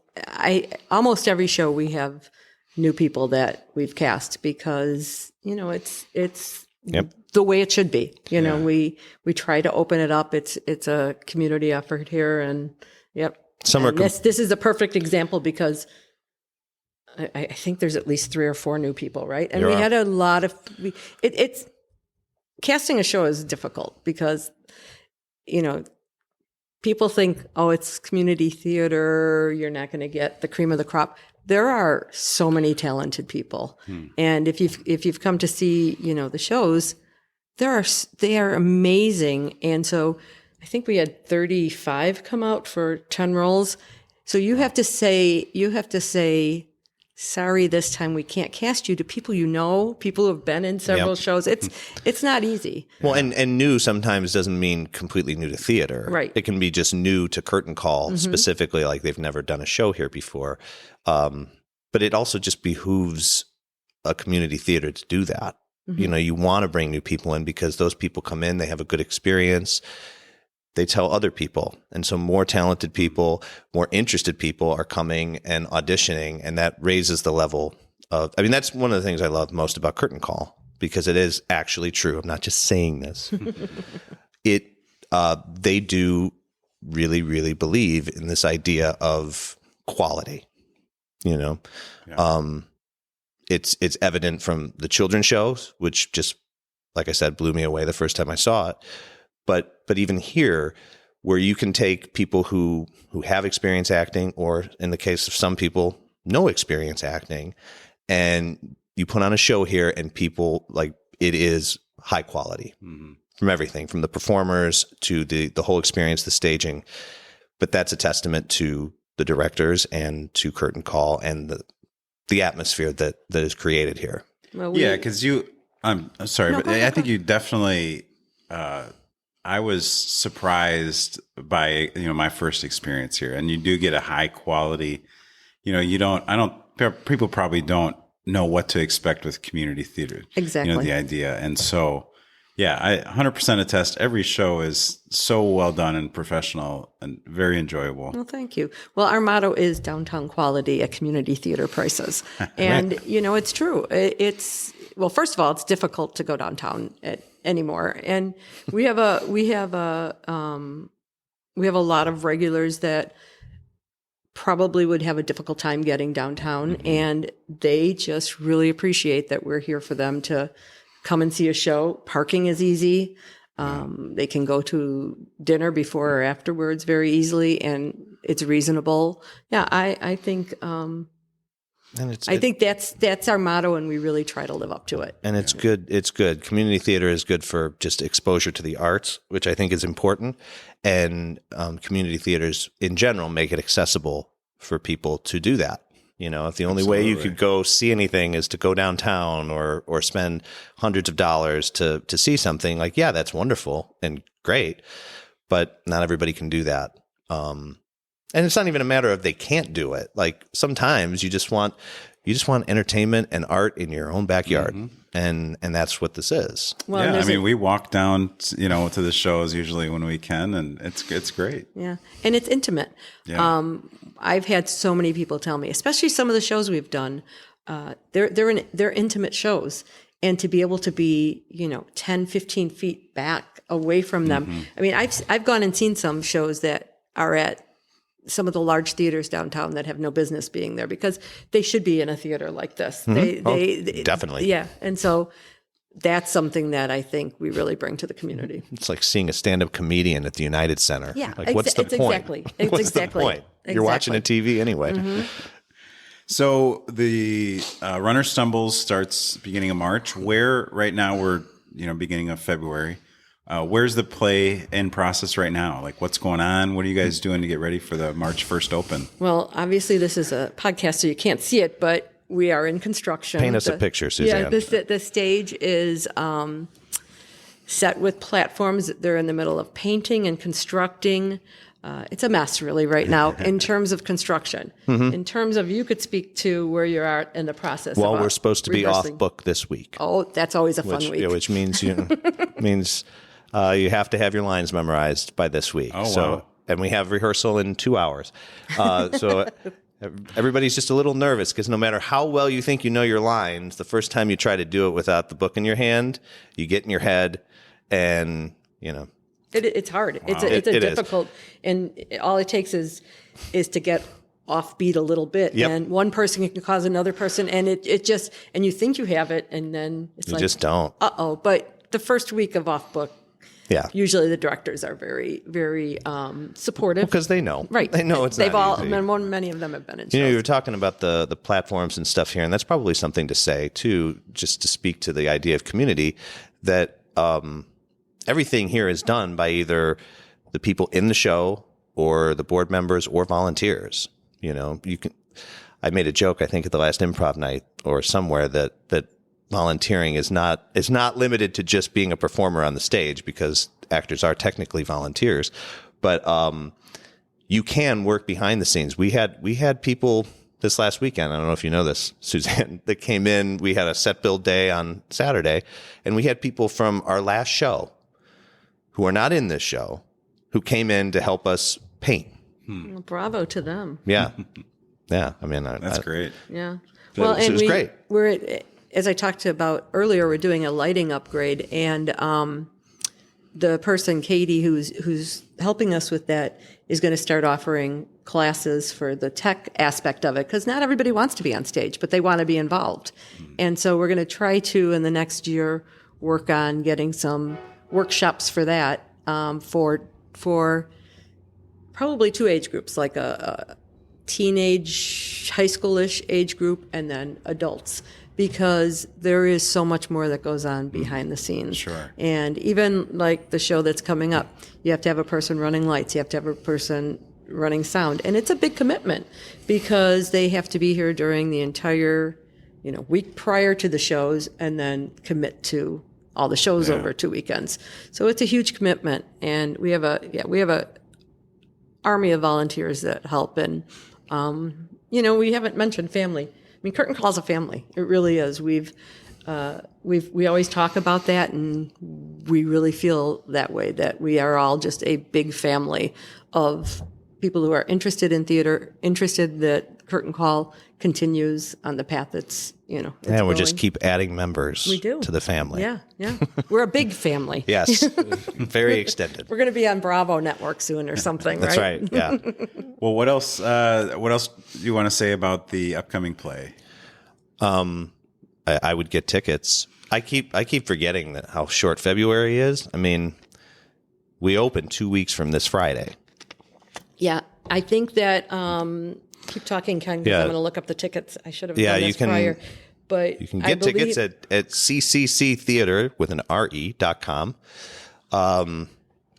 [SPEAKER 2] every show we have
[SPEAKER 3] new people that we've cast because, it's
[SPEAKER 2] Yep.
[SPEAKER 3] the way it should be. We try to open it up. It's a community effort here, and yep. This is a perfect example because I think there's at least 3 or 4 new people, right? And we had a lot of it's casting a show is difficult because people think, oh, it's community theater, you're not going to get the cream of the crop. There are so many talented people, and if you've come to see the shows, they are amazing. And so I think we had 35 come out for 10 roles. So you have to say, sorry, this time we can't cast you to people people who have been in several shows. It's not easy.
[SPEAKER 2] Well, and new sometimes doesn't mean completely new to theater.
[SPEAKER 3] Right.
[SPEAKER 2] It can be just new to curtain call specifically, like they've never done a show here before. But it also just behooves a community theater to do that. You want to bring new people in because those people come in, they have a good experience. They tell other people. And so more talented people, more interested people are coming and auditioning, and that raises the level of, that's one of the things I love most about curtain call because it is actually true. I'm not just saying this. They do really, really believe in this idea of quality, Yeah. It's evident from the children's shows, which just, like I said, blew me away the first time I saw it. But even here, where you can take people who have experience acting, or in the case of some people, no experience acting, and you put on a show here, and people it is high quality from everything, from the performers to the whole experience, the staging. But that's a testament to the directors and to curtain call and the atmosphere that is created here.
[SPEAKER 3] Well,
[SPEAKER 1] because I'm sorry, but I think you definitely. I was surprised by my first experience here, and you do get a high quality. People probably don't know what to expect with community theater.
[SPEAKER 3] Exactly.
[SPEAKER 1] The idea, and so I 100% attest. Every show is so well done and professional and very enjoyable.
[SPEAKER 3] Well, thank you. Well, our motto is downtown quality at community theater prices, and it's true. Well, first of all, it's difficult to go downtown anymore, and we have a lot of regulars that probably would have a difficult time getting downtown, and they just really appreciate that we're here for them to come and see a show. Parking is easy. They can go to dinner before or afterwards very easily, and it's reasonable. Yeah, I think. I think that's our motto, and we really try to live up to it.
[SPEAKER 2] And it's good. It's good. Community theater is good for just exposure to the arts, which I think is important. And community theaters in general make it accessible for people to do that. If the only way you could go see anything is to go downtown or spend hundreds of dollars to see something, that's wonderful and great, but not everybody can do that. And it's not even a matter of they can't do it. Sometimes you just want entertainment and art in your own backyard, and that's what this is.
[SPEAKER 3] Well,
[SPEAKER 1] we walk down, to the shows usually when we can, and it's great.
[SPEAKER 3] Yeah, and it's intimate. Yeah. I've had so many people tell me, especially some of the shows we've done, they're intimate shows, and to be able to be 10, 15 feet back away from them. I've gone and seen some shows that are at some of the large theaters downtown that have no business being there because they should be in a theater like this. They
[SPEAKER 2] definitely.
[SPEAKER 3] Yeah. And so that's something that I think we really bring to the community.
[SPEAKER 2] It's like seeing a stand-up comedian at the United Center.
[SPEAKER 3] Yeah.
[SPEAKER 2] What's the point? What's the point? You're watching a TV anyway.
[SPEAKER 1] So the Runner Stumbles starts beginning of March. Where right now we're, beginning of February. Where's the play in process right now? What's going on? What are you guys doing to get ready for the March 1st open?
[SPEAKER 3] Well, obviously this is a podcast, so you can't see it, but we are in construction.
[SPEAKER 2] Paint us a picture, Suzanne.
[SPEAKER 3] Yeah, the stage is set with platforms. They're in the middle of painting and constructing. It's a mess, really, right now in terms of construction. In terms of, you could speak to where you're at in the process.
[SPEAKER 2] Well, we're supposed to be off book this week.
[SPEAKER 3] Oh, that's always a fun week.
[SPEAKER 2] Which means you have to have your lines memorized by this week.
[SPEAKER 1] Oh, wow.
[SPEAKER 2] And we have rehearsal in 2 hours. So Everybody's just a little nervous because no matter how well you think you know your lines, the first time you try to do it without the book in your hand, you get in your head and,
[SPEAKER 3] It's hard. Wow. It's difficult. And all it takes is to get offbeat a little bit. Yep. And one person can cause another person. And it just, and you think you have it. And then it's
[SPEAKER 2] you just don't.
[SPEAKER 3] Uh-oh. But the first week of off book,
[SPEAKER 2] yeah.
[SPEAKER 3] Usually the directors are very, very supportive
[SPEAKER 2] because they know,
[SPEAKER 3] right?
[SPEAKER 2] They know it's
[SPEAKER 3] they've
[SPEAKER 2] not
[SPEAKER 3] all.
[SPEAKER 2] easy.
[SPEAKER 3] Many of them have been in shows.
[SPEAKER 2] You were talking about the platforms and stuff here, and that's probably something to say too, just to speak to the idea of community. That everything here is done by either the people in the show or the board members or volunteers. You can. I made a joke, I think, at the last improv night or somewhere that volunteering is not limited to just being a performer on the stage, because actors are technically volunteers, but you can work behind the scenes. We had people this last weekend. I don't know if you know this, Suzanne, that came in. We had a set build day on Saturday, and we had people from our last show who are not in this show who came in to help us paint.
[SPEAKER 3] Well, bravo to them.
[SPEAKER 2] Yeah. Yeah. I mean,
[SPEAKER 1] that's great.
[SPEAKER 3] Yeah.
[SPEAKER 2] Well, and it was great.
[SPEAKER 3] As I talked about earlier, we're doing a lighting upgrade, and the person, Katie, who's helping us with that, is going to start offering classes for the tech aspect of it, because not everybody wants to be on stage, but they want to be involved. And so we're going to try to, in the next year, work on getting some workshops for that, for probably two age groups, like a teenage, high schoolish age group, and then adults, because there is so much more that goes on behind the scenes.
[SPEAKER 1] Sure.
[SPEAKER 3] And even like the show that's coming up, you have to have a person running lights, you have to have a person running sound, and it's a big commitment because they have to be here during the entire, week prior to the shows, and then commit to all the shows over 2 weekends. So it's a huge commitment, and we have a army of volunteers that help. And we haven't mentioned family. I mean, Curtain Call's a family. It really is. We always talk about that, and we really feel that way, that we are all just a big family of people who are interested in theater, interested that Curtain Call continues on the path it's, it's
[SPEAKER 2] and we
[SPEAKER 3] going.
[SPEAKER 2] just keep adding members to the family.
[SPEAKER 3] Yeah. We're a big family.
[SPEAKER 2] Yes. Very extended.
[SPEAKER 3] We're going to be on Bravo Network soon or something,
[SPEAKER 2] That's right. Yeah.
[SPEAKER 1] Well, what else do you want to say about the upcoming play?
[SPEAKER 2] I would get tickets. I keep forgetting that how short February is. I mean, we open 2 weeks from this Friday.
[SPEAKER 3] Yeah. I think that, keep talking, Ken, because I'm going to look up the tickets. I should have done this prior. But
[SPEAKER 2] you can get tickets at CCC Theater with an RE.com.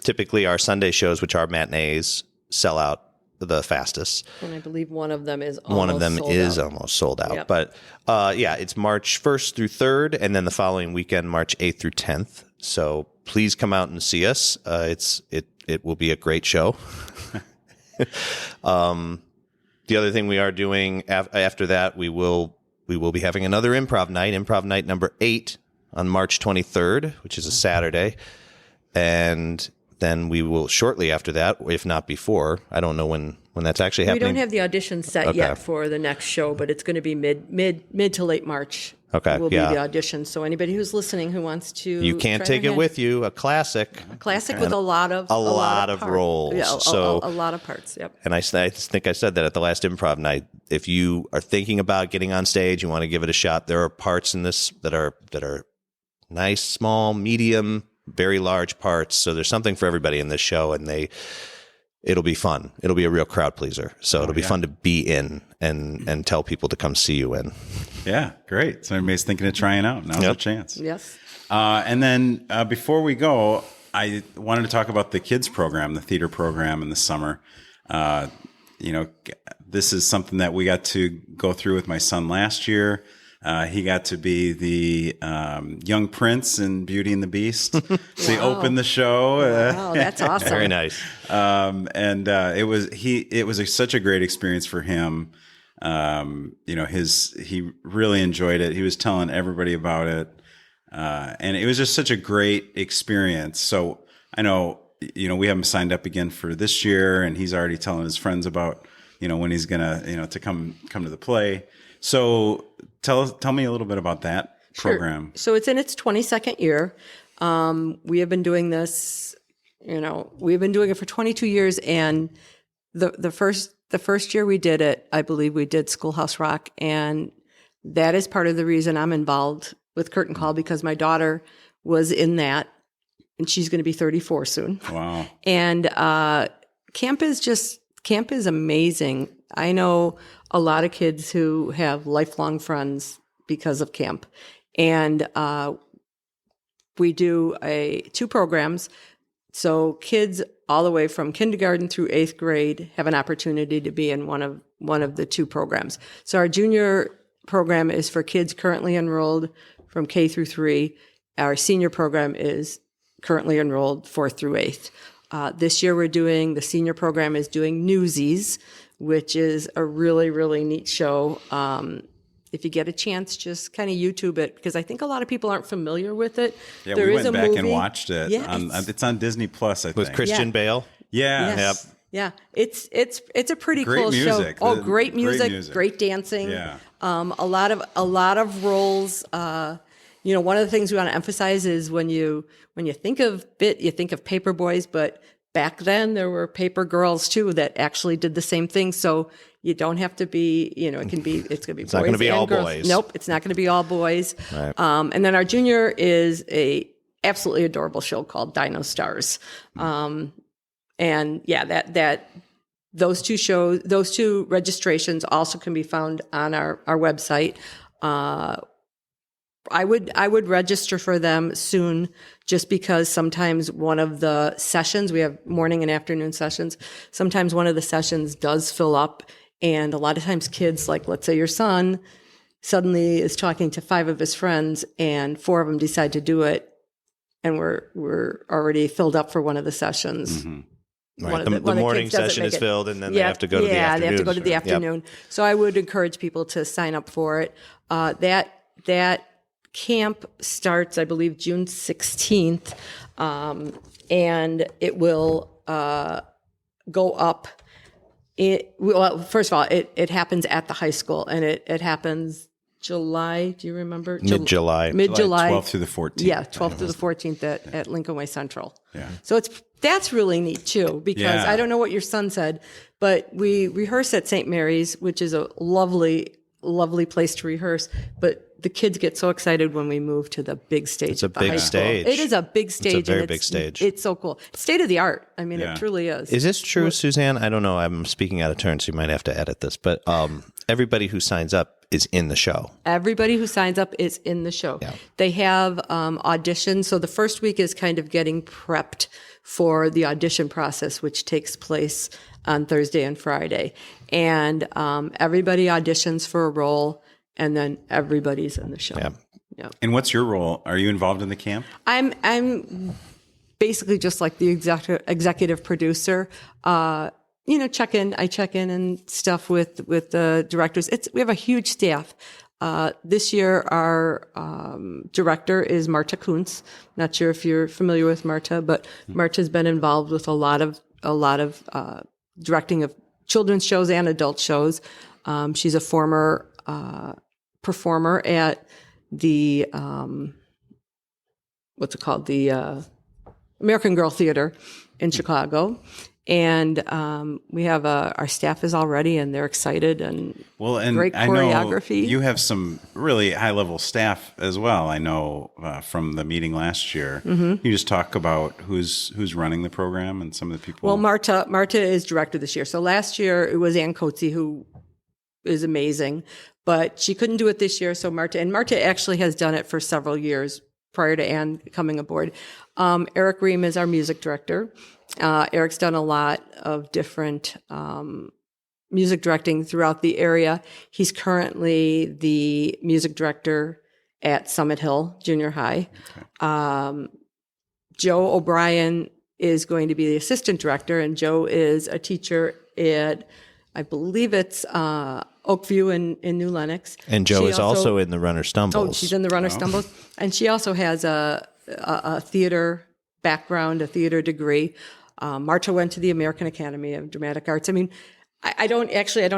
[SPEAKER 2] Typically our Sunday shows, which are matinees, sell out the fastest.
[SPEAKER 3] And I believe one of them is almost sold out.
[SPEAKER 2] Yep. But it's March 1st through 3rd, and then the following weekend, March 8th through 10th. So please come out and see us. It will be a great show. The other thing we are doing after that, we will be having another improv night number 8 on March 23rd, which is a Saturday. And then we will shortly after that, if not before, I don't know when that's actually happening.
[SPEAKER 3] We don't have the audition set yet for the next show, but it's going to be mid to late March. Will be the audition. So anybody who's listening who wants to,
[SPEAKER 2] you can't take it with you. A classic
[SPEAKER 3] with a lot of
[SPEAKER 2] roles.
[SPEAKER 3] Yeah,
[SPEAKER 2] so
[SPEAKER 3] a lot of parts. Yep.
[SPEAKER 2] And I think I said that at the last improv night. If you are thinking about getting on stage, you want to give it a shot. There are parts in this that are nice, small, medium, very large parts. So there's something for everybody in this show, and it'll be fun. It'll be a real crowd pleaser. So it'll be fun to be in and tell people to come see you in.
[SPEAKER 1] Yeah, great. So everybody's thinking of trying out. Now's a chance.
[SPEAKER 3] Yes.
[SPEAKER 1] And then before we go, I wanted to talk about the kids program, the theater program in the summer. This is something that we got to go through with my son last year. He got to be the young prince in Beauty and the Beast. So he opened the show.
[SPEAKER 3] Wow, that's awesome.
[SPEAKER 2] Very nice.
[SPEAKER 1] It was such a great experience for him. He really enjoyed it. He was telling everybody about it. And it was just such a great experience. So I know, we have him signed up again for this year, and he's already telling his friends about when he's gonna, to come to the play. So tell me a little bit about that program.
[SPEAKER 3] So it's in its 22nd year. We have been doing this, we've been doing it for 22 years, and the first year we did it, I believe we did Schoolhouse Rock, and that is part of the reason I'm involved with Curtain Call, because my daughter was in that, and she's going to be 34 soon.
[SPEAKER 1] Wow.
[SPEAKER 3] And camp is amazing. I know a lot of kids who have lifelong friends because of camp. And we do 2 programs. So kids all the way from kindergarten through 8th grade have an opportunity to be in one of the 2 programs. So our junior program is for kids currently enrolled from K through 3. Our senior program is currently enrolled 4th through 8th. This year the senior program is doing Newsies, which is a really, really neat show. If you get a chance, just kind of YouTube it, because I think a lot of people aren't familiar with it.
[SPEAKER 1] Yeah, we went back and watched it.
[SPEAKER 3] Yeah,
[SPEAKER 1] it's on Disney Plus, I think.
[SPEAKER 2] With Christian Bale.
[SPEAKER 1] Yeah.
[SPEAKER 3] Yes. Yep. Yeah, it's a pretty
[SPEAKER 1] Great
[SPEAKER 3] cool
[SPEAKER 1] music.
[SPEAKER 3] show. Oh, great music, great dancing.
[SPEAKER 1] Yeah.
[SPEAKER 3] A lot of roles. One of the things we want to emphasize is when you think of it, you think of paper boys, but back then there were paper girls too that actually did the same thing. So you don't have to be, it's going to be
[SPEAKER 2] it's
[SPEAKER 3] boys
[SPEAKER 2] not going to be
[SPEAKER 3] and
[SPEAKER 2] all
[SPEAKER 3] girls.
[SPEAKER 2] boys.
[SPEAKER 3] Nope, it's not going to be all boys.
[SPEAKER 2] Right.
[SPEAKER 3] And then our junior is a absolutely adorable show called Dino Stars. And yeah, those 2 registrations also can be found on our website. I would register for them soon, just because sometimes one of the sessions, we have morning and afternoon sessions, sometimes one of the sessions does fill up, and a lot of times kids, like let's say your son, suddenly is talking to 5 of his friends and 4 of them decide to do it, and we're already filled up for one of the sessions.
[SPEAKER 2] Mm-hmm. Right. The morning session is filled, and then they have to go to the afternoon.
[SPEAKER 3] Yeah, they have to go to the afternoon. Yep. So I would encourage people to sign up for it. That camp starts, I believe, June 16th, and it will go up. First of all, it happens at the high school, and it happens July. Do you remember?
[SPEAKER 2] Mid-July.
[SPEAKER 1] 12th through the 14th.
[SPEAKER 3] Yeah, 12th through the 14th at Lincoln Way Central.
[SPEAKER 1] Yeah.
[SPEAKER 3] So that's really neat too, because
[SPEAKER 1] Yeah.
[SPEAKER 3] I don't know what your son said, but we rehearse at St. Mary's, which is a lovely, lovely place to rehearse. But the kids get so excited when we move to the big stage.
[SPEAKER 2] It's a big stage.
[SPEAKER 3] It is a big stage.
[SPEAKER 2] It's a very big stage.
[SPEAKER 3] It's so cool. State of the art. I mean, it truly is.
[SPEAKER 2] Is this true, Suzanne? I don't know. I'm speaking out of turn, so you might have to edit this. But everybody who signs up is in the show.
[SPEAKER 3] Everybody who signs up is in the show.
[SPEAKER 2] Yeah.
[SPEAKER 3] They have auditions. So the first week is kind of getting prepped for the audition process, which takes place on Thursday and Friday. And everybody auditions for a role, and then everybody's in the show.
[SPEAKER 2] Yeah.
[SPEAKER 3] Yeah.
[SPEAKER 1] And what's your role? Are you involved in the camp?
[SPEAKER 3] I'm basically just like the executive producer. I check in and stuff with the directors. We have a huge staff. This year, our director is Marta Kuntz. Not sure if you're familiar with Marta, but Marta's been involved with a lot of directing of children's shows and adult shows. She's a former performer at the the American Girl Theater in Chicago. And we have our staff is all ready, and they're excited, and great choreography.
[SPEAKER 1] I know you have some really high level staff as well. I know from the meeting last year. Mm-hmm. You just talk about who's running the program and some of the people.
[SPEAKER 3] Well, Marta is director this year. So last year it was Ann Coetzee, who is amazing, but she couldn't do it this year. So Marta actually has done it for several years prior to Ann coming aboard. Eric Ream is our music director. Eric's done a lot of different music directing throughout the area. He's currently the music director at Summit Hill Junior High. Okay. Joe O'Brien is going to be the assistant director, and Joe is a teacher at, I believe it's Oakview in New Lenox.
[SPEAKER 2] And Joe is also in the Runner Stumbles.
[SPEAKER 3] Oh, she's in the Runner Stumbles. And she also has a theater background, a theater degree. Marta went to the American Academy of Dramatic Arts. I mean, I don't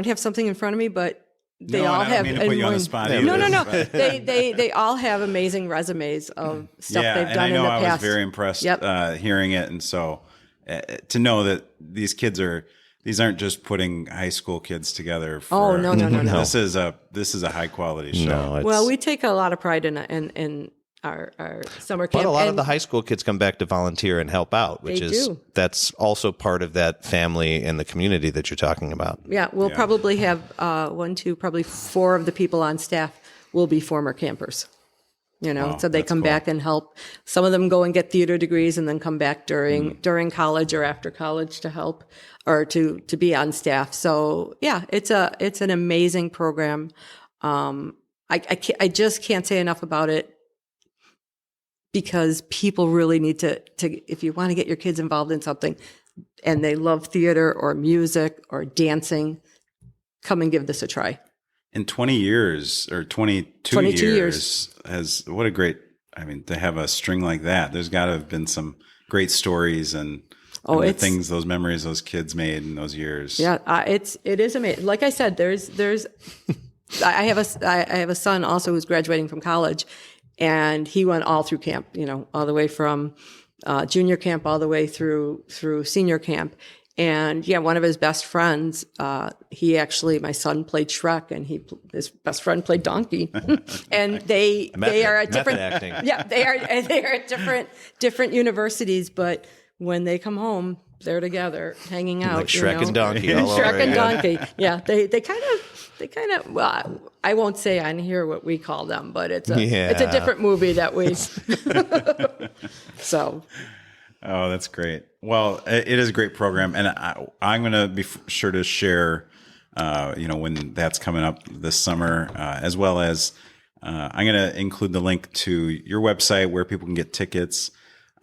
[SPEAKER 3] have something in front of me, but they all
[SPEAKER 1] I
[SPEAKER 3] have.
[SPEAKER 1] don't mean to put you on the spot either.
[SPEAKER 3] No. They all have amazing resumes of stuff they've done in the past.
[SPEAKER 1] I was very impressed hearing it, and so to know that these aren't just putting high school kids together. For,
[SPEAKER 3] no.
[SPEAKER 1] This is a high quality show.
[SPEAKER 3] Well, we take a lot of pride in our summer camp.
[SPEAKER 2] But a lot of the high school kids come back to volunteer and help out, which that's also part of that family and the community that you're talking about.
[SPEAKER 3] Yeah, we'll probably have probably 4 of the people on staff will be former campers. So they come back and help. Some of them go and get theater degrees and then come back during college or after college to help or to be on staff. So yeah, it's an amazing program. I just can't say enough about it, because people really need to if you want to get your kids involved in something and they love theater or music or dancing, come and give this a try.
[SPEAKER 1] In 20 years or 22 years what a great, to have a string like that, there's got to have been some great stories and those memories those kids made in those years.
[SPEAKER 3] Yeah, it is amazing. Like I said, there's I have a son also who's graduating from college, and he went all through camp, all the way from junior camp all the way through senior camp. And one of his best friends, my son played Shrek, and his best friend played Donkey, and they are at different
[SPEAKER 2] acting.
[SPEAKER 3] Yeah, they are at different universities, but when they come home, they're together hanging out.
[SPEAKER 2] Like Shrek and Donkey. All
[SPEAKER 3] Shrek
[SPEAKER 2] over
[SPEAKER 3] and
[SPEAKER 2] again.
[SPEAKER 3] Donkey. Yeah, they kind of. Well, I won't say on here what we call them, but it's a different movie that we. So.
[SPEAKER 1] Oh, that's great. Well, it is a great program, and I'm going to be sure to share, when that's coming up this summer, as well as I'm going to include the link to your website where people can get tickets,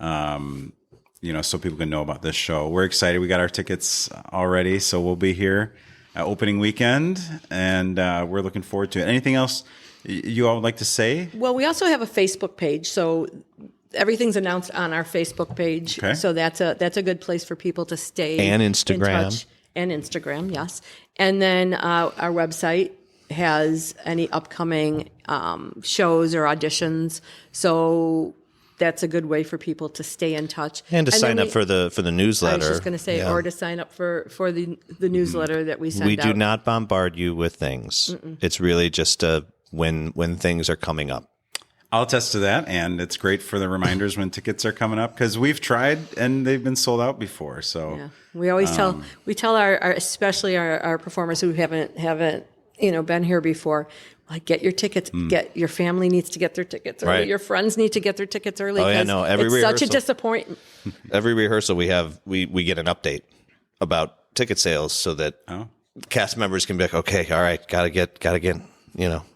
[SPEAKER 1] so people can know about this show. We're excited. We got our tickets already, so we'll be here opening weekend, and we're looking forward to it. Anything else you all would like to say?
[SPEAKER 3] Well, we also have a Facebook page, so everything's announced on our Facebook page. Okay. So that's a good place for people to stay
[SPEAKER 2] and Instagram.
[SPEAKER 3] In touch. And Instagram, yes. And then our website has any upcoming shows or auditions. So that's a good way for people to stay in touch
[SPEAKER 2] and to sign up for the newsletter.
[SPEAKER 3] I was just going to say, or to sign up for the newsletter that we send out.
[SPEAKER 2] We do not bombard you with things. It's really just when things are coming up.
[SPEAKER 1] I'll attest to that, and it's great for the reminders when tickets are coming up, because we've tried and they've been sold out before. So
[SPEAKER 3] we always tell our especially our performers who haven't been here before, like, get your tickets. Get your family needs to get their tickets early. Right. Your friends need to get their tickets early.
[SPEAKER 2] Oh yeah, no.
[SPEAKER 3] It's such a disappointment.
[SPEAKER 2] Every rehearsal we get an update about ticket sales so that cast members can be like, okay, all right, gotta get.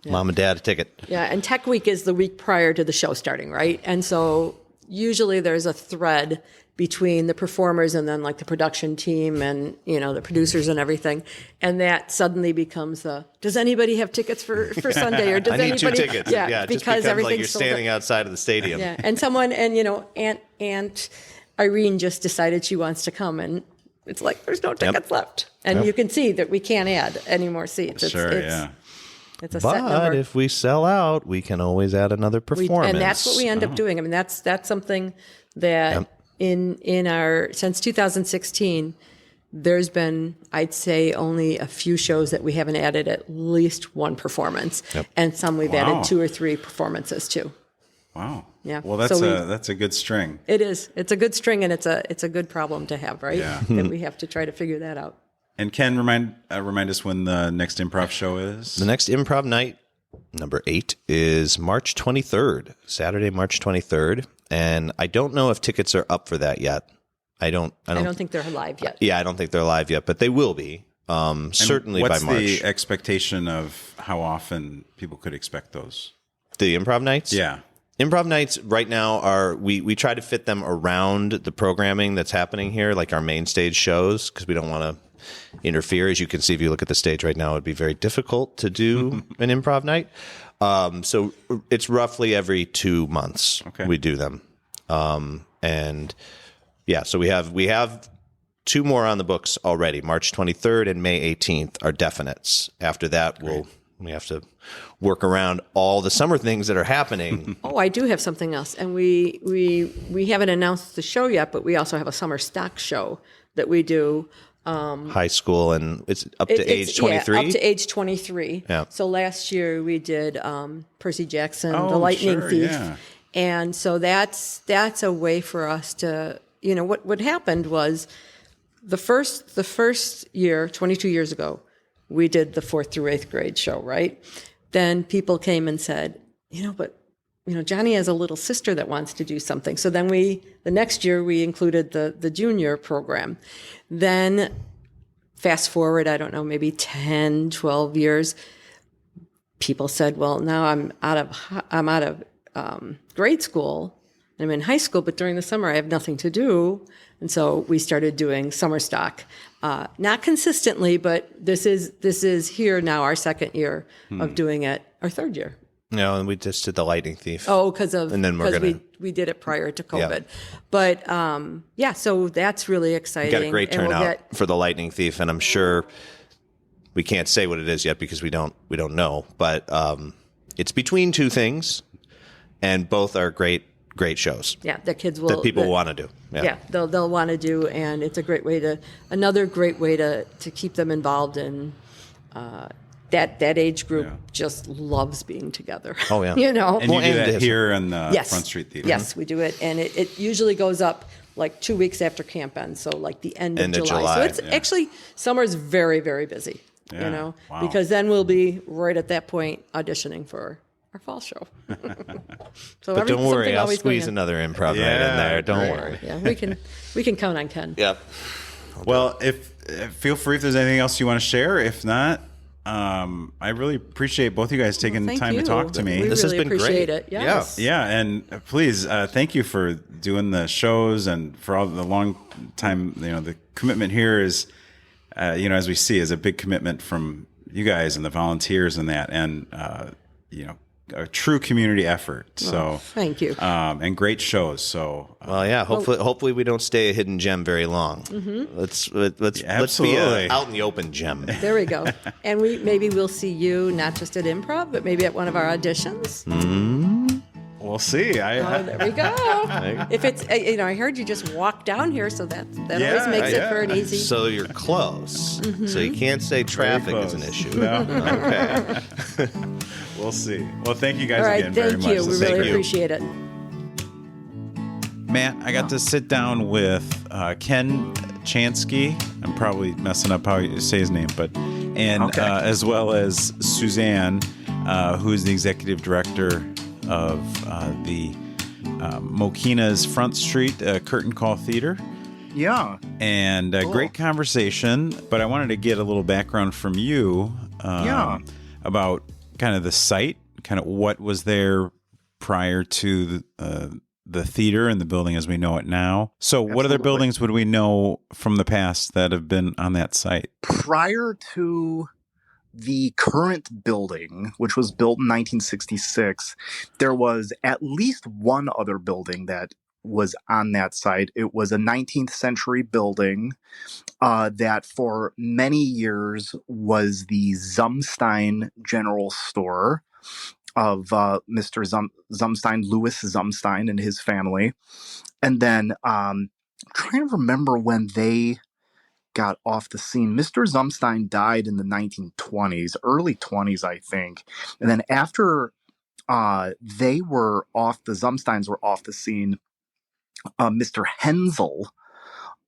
[SPEAKER 2] Mom and dad a ticket. Yeah, and Tech Week is the week prior to the show starting, right? And so usually there's a thread between the performers and then like the production team and, the producers and everything. And that suddenly becomes does anybody have tickets for Sunday? Or does I need
[SPEAKER 3] anybody?
[SPEAKER 2] 2 tickets.
[SPEAKER 3] Yeah,
[SPEAKER 2] because everything's like you're standing outside of the stadium.
[SPEAKER 3] Yeah, and someone, Aunt Irene just decided she wants to come, and it's like, there's no tickets left. And you can see that we can't add any more seats. It's a set number. But if we sell out, we can always add another performance. And that's what we end up doing. I mean, that's something that in our, since 2016, there's been, I'd say, only a few shows that we haven't added at least one performance. Yep. And some we've added 2 or 3 performances too. Wow. Yeah. Well, that's a good string. It is. It's a good string, and it's a good problem to have, right? Yeah. That we have to try to figure that out. And Ken, remind us when the next improv show is. The next improv night, number 8, is March 23rd, Saturday, March 23rd. And I don't know if tickets are up for that yet. I don't think they're live yet. Yeah, I don't think they're live yet, but they will be. Certainly by March. What's the expectation of how often people could expect those? The improv nights? Yeah. Improv nights right now are, we try to fit them around the programming that's happening here, like our main stage shows, because we don't want to interfere. As you can see, if you look at the stage right now, it'd be very difficult to do an improv night. So it's roughly every 2 months we do them. And yeah, so we have
[SPEAKER 2] 2 more on the books already. March 23rd and May 18th are definites. After that, we have to work around all the summer things that are happening.
[SPEAKER 3] Oh, I do have something else, and we haven't announced the show yet, but we also have a summer stock show that we do.
[SPEAKER 2] High school, and it's up to age 23?
[SPEAKER 3] Yeah, up to age 23.
[SPEAKER 2] Yeah.
[SPEAKER 3] So last year we did Percy Jackson, The Lightning Thief.
[SPEAKER 1] Yeah.
[SPEAKER 3] And so that's a way for us to, what happened was the first year, 22 years ago, we did the 4th through 8th grade show, right? Then people came and said, Johnny has a little sister that wants to do something. So then the next year we included the junior program. Then fast forward, I don't know, maybe 10, 12 years, people said, well, now I'm out of grade school. I'm in high school, but during the summer I have nothing to do. And so we started doing summer stock. Not consistently, but this is here now, our 2nd year of doing it, our 3rd year.
[SPEAKER 2] No, and we just did the Lightning Thief.
[SPEAKER 3] Oh, because
[SPEAKER 2] we
[SPEAKER 3] we did it prior to COVID. Yeah. But so that's really exciting.
[SPEAKER 2] We got a great turnout for the Lightning Thief, and I'm sure we can't say what it is yet because we don't know. But it's between 2 things, and both are great shows.
[SPEAKER 3] Yeah, that people
[SPEAKER 2] want to do.
[SPEAKER 3] Yeah, they'll want to do, and it's another great way to keep them involved in. That age group just loves being together.
[SPEAKER 2] Oh, yeah.
[SPEAKER 1] And you do that here in the Front Street Theater.
[SPEAKER 3] Yes, we do it. And it usually goes up like 2 weeks after camp ends, so like the end of July. So it's actually, summer's very, very busy,
[SPEAKER 1] Wow.
[SPEAKER 3] because then we'll be right at that point auditioning for our fall show.
[SPEAKER 2] But don't worry, I'll squeeze another improv right in there. Don't worry.
[SPEAKER 3] Yeah, we can count on Ken.
[SPEAKER 2] Yep.
[SPEAKER 1] Well, feel free if there's anything else you want to share. If not, I really appreciate both you guys taking the time to talk to me.
[SPEAKER 2] This
[SPEAKER 3] really
[SPEAKER 2] has been
[SPEAKER 3] appreciate
[SPEAKER 2] great.
[SPEAKER 3] It. Yes.
[SPEAKER 1] Yeah, and please, thank you for doing the shows and for all the long time. The commitment here is, as we see, is a big commitment from you guys and the volunteers and that, and a true community effort. So
[SPEAKER 3] thank you.
[SPEAKER 1] And great shows. So
[SPEAKER 2] hopefully we don't stay a hidden gem very long. Mm-hmm. Let's be an out in the open gem.
[SPEAKER 3] There we go. And we'll see you not just at improv, but maybe at one of our auditions.
[SPEAKER 1] Mm-hmm. We'll see.
[SPEAKER 3] There we go. If it's, I heard you just walk down here, so that always makes it for an easy.
[SPEAKER 2] So you're close. Mm-hmm. So you can't say traffic is an issue.
[SPEAKER 1] No.
[SPEAKER 2] Okay.
[SPEAKER 1] We'll see. Well, thank you guys again very much.
[SPEAKER 3] Thank you. We really appreciate it.
[SPEAKER 1] Matt, I got to sit down with Ken Czechanski. I'm probably messing up how you say his name, as well as Suzanne, who's the executive director of the Mokena's Front Street Curtain Call Theater.
[SPEAKER 4] Yeah.
[SPEAKER 1] And cool. Great conversation, but I wanted to get a little background from you about kind of the site, kind of what was there prior to the theater and the building as we know it now. So
[SPEAKER 4] Absolutely.
[SPEAKER 1] What other buildings would we know from the past that have been on that site?
[SPEAKER 4] Prior to the current building, which was built in 1966, there was at least one other building that was on that site. It was a 19th century building that for many years was the Zumstein General Store of Mr. Zumstein, Louis Zumstein, and his family. And then trying to remember when they got off the scene. Mr. Zumstein died in the 1920s, early 20s, I think. And then after they were off, the Zumsteins were off the scene, Mr. Hensel,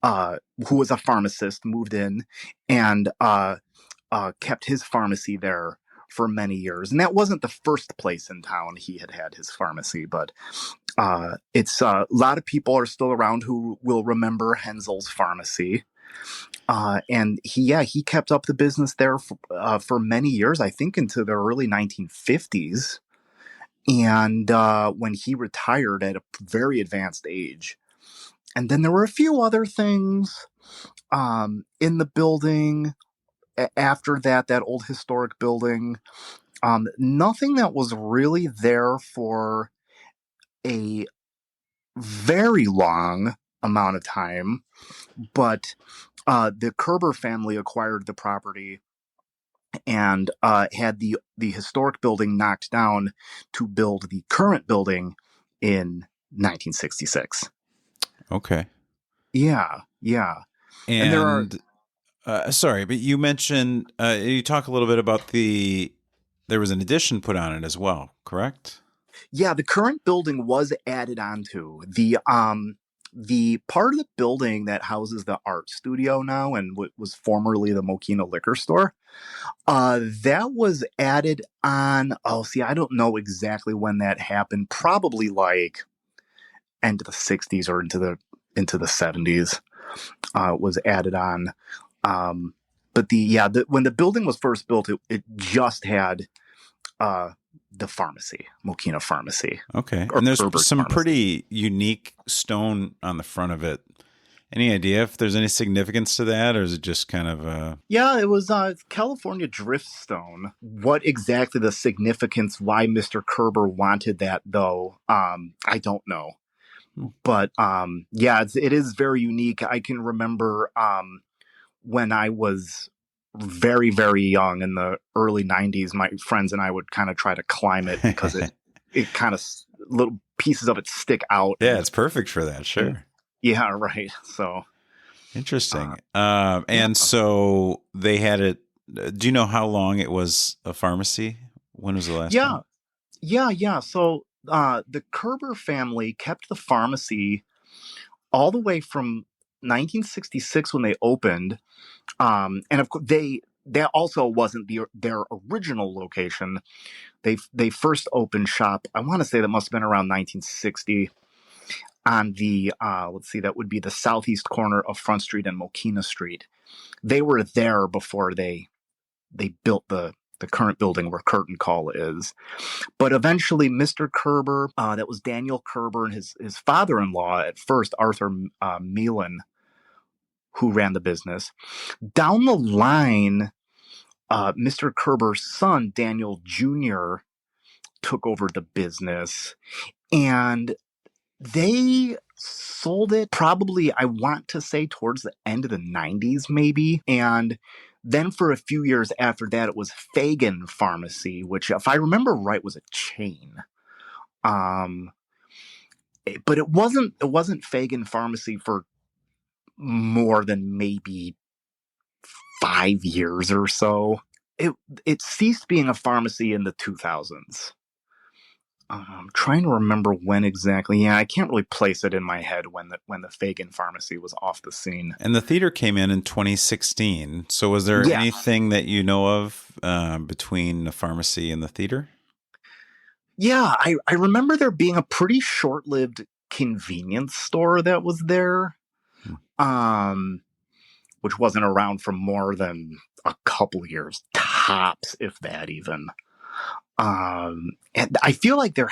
[SPEAKER 4] who was a pharmacist, moved in and kept his pharmacy there for many years. And that wasn't the first place in town he had his pharmacy, but it's a lot of people are still around who will remember Hensel's pharmacy. And he kept up the business there for many years, I think into the early 1950s. And when he retired at a very advanced age. And then there were a few other things in the building after that old historic building. Nothing that was really there for a very long amount of time, but the Kerber family acquired the property and had the historic building knocked down to build the current building in 1966.
[SPEAKER 1] Okay.
[SPEAKER 4] Yeah. And there are
[SPEAKER 1] sorry, but you mentioned you talk a little bit about there was an addition put on it as well, correct?
[SPEAKER 4] Yeah, the current building was added onto the part of the building that houses the art studio now and what was formerly the Mokena liquor store. That was added on. Oh, see, I don't know exactly when that happened. Probably like end of the 60s or into the 70s. Was added on. But when the building was first built, it just had the pharmacy, Mokena Pharmacy.
[SPEAKER 1] Okay.
[SPEAKER 4] Or
[SPEAKER 1] And there's
[SPEAKER 4] Kerber's
[SPEAKER 1] some
[SPEAKER 4] Pharmacy.
[SPEAKER 1] pretty unique stone on the front of it. Any idea if there's any significance to that, or is it just kind of
[SPEAKER 4] Yeah, it was California driftstone. What exactly the significance, why Mr. Kerber wanted that, though, I don't know. But yeah, it is very unique. I can remember when I was very, very young in the early 90s, my friends and I would kind of try to climb it because it kind of little pieces of it stick out.
[SPEAKER 1] Yeah, it's perfect for that. Sure.
[SPEAKER 4] Yeah, right. So
[SPEAKER 1] interesting. And so they had it. Do you know how long it was a pharmacy? When was the last time?
[SPEAKER 4] Yeah. So the Kerber family kept the pharmacy all the way from 1966 when they opened. And of course, that also wasn't their original location. They first opened shop. I want to say that must have been around 1960 on the that would be the southeast corner of Front Street and Mokena Street. They were there before they built the current building where Curtain Call is. But eventually, Mr. Kerber, that was Daniel Kerber, and his father-in-law at first, Arthur Meelan, who ran the business. Down the line, Mr. Kerber's son, Daniel Jr., took over the business, and they sold it probably, I want to say, towards the end of the 90s, maybe. And then for a few years after that, it was Fagan Pharmacy, which, if I remember right, was a chain. But it wasn't Fagan Pharmacy for more than maybe 5 years or so. It ceased being a pharmacy in the 2000s. I'm trying to remember when exactly. Yeah, I can't really place it in my head when the Fagan Pharmacy was off the scene.
[SPEAKER 1] And the theater came in 2016. So was there anything that you know of between the pharmacy and the theater?
[SPEAKER 4] Yeah, I remember there being a pretty short-lived convenience store that was there, which wasn't around for more than a couple years, tops, if that even. And I feel like there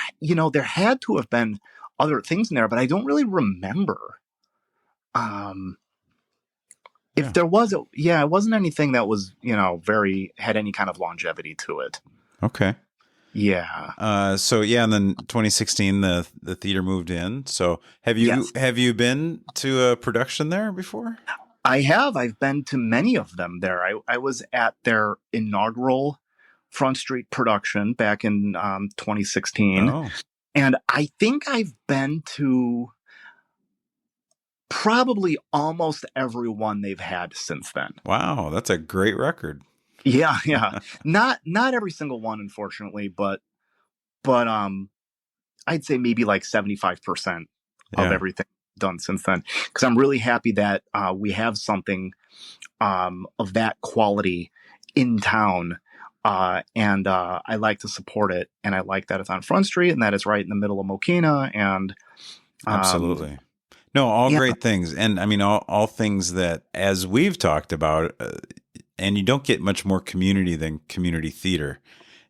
[SPEAKER 4] had to have been other things in there, but I don't really remember. If there was, it wasn't anything that was, had any kind of longevity to it.
[SPEAKER 1] Okay.
[SPEAKER 4] Yeah.
[SPEAKER 1] And then 2016, the theater moved in. So have you been to a production there before?
[SPEAKER 4] I have. I've been to many of them there. I was at their inaugural Front Street production back in 2016.
[SPEAKER 1] Oh.
[SPEAKER 4] And I think I've been to probably almost every one they've had since then.
[SPEAKER 1] Wow, that's a great record.
[SPEAKER 4] Yeah. Not every single one, unfortunately, but I'd say maybe like 75% of everything done since then. Because I'm really happy that we have something of that quality in town. And I like to support it, and I like that it's on Front Street and that it's right in the middle of Mokena. And
[SPEAKER 1] absolutely, no, all great things, and I mean all things that, as we've talked about, and you don't get much more community than community theater.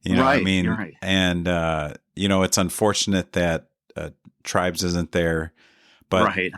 [SPEAKER 1] You know,
[SPEAKER 4] right,
[SPEAKER 1] I mean,
[SPEAKER 4] you're right.
[SPEAKER 1] And it's unfortunate that Tribes isn't there, but
[SPEAKER 4] right.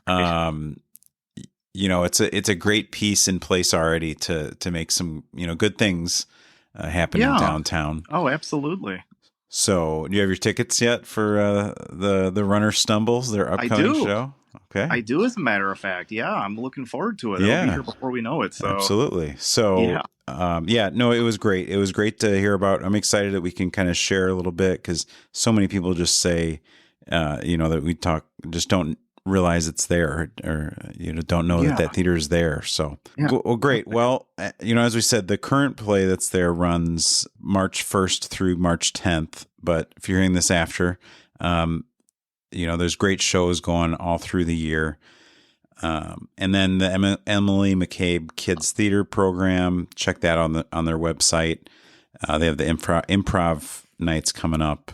[SPEAKER 1] It's a great piece in place already to make some good things happen in downtown.
[SPEAKER 4] Oh, absolutely.
[SPEAKER 1] So, do you have your tickets yet for the Runner Stumbles, their upcoming show? Okay.
[SPEAKER 4] I do, as a matter of fact. Yeah, I'm looking forward to it.
[SPEAKER 1] Yeah.
[SPEAKER 4] It'll be here before we know it. So
[SPEAKER 1] Absolutely. So, no, it was great. It was great to hear about. I'm excited that we can kind of share a little bit because so many people just say, that we talk, just don't realize it's there or don't know that theater is there. So, well, great. Well, as we said, the current play that's there runs March 1st through March 10th. But if you're hearing this after, there's great shows going all through the year. And then the Emily McCabe Kids Theater Program, check that on their website. They have the improv nights coming up.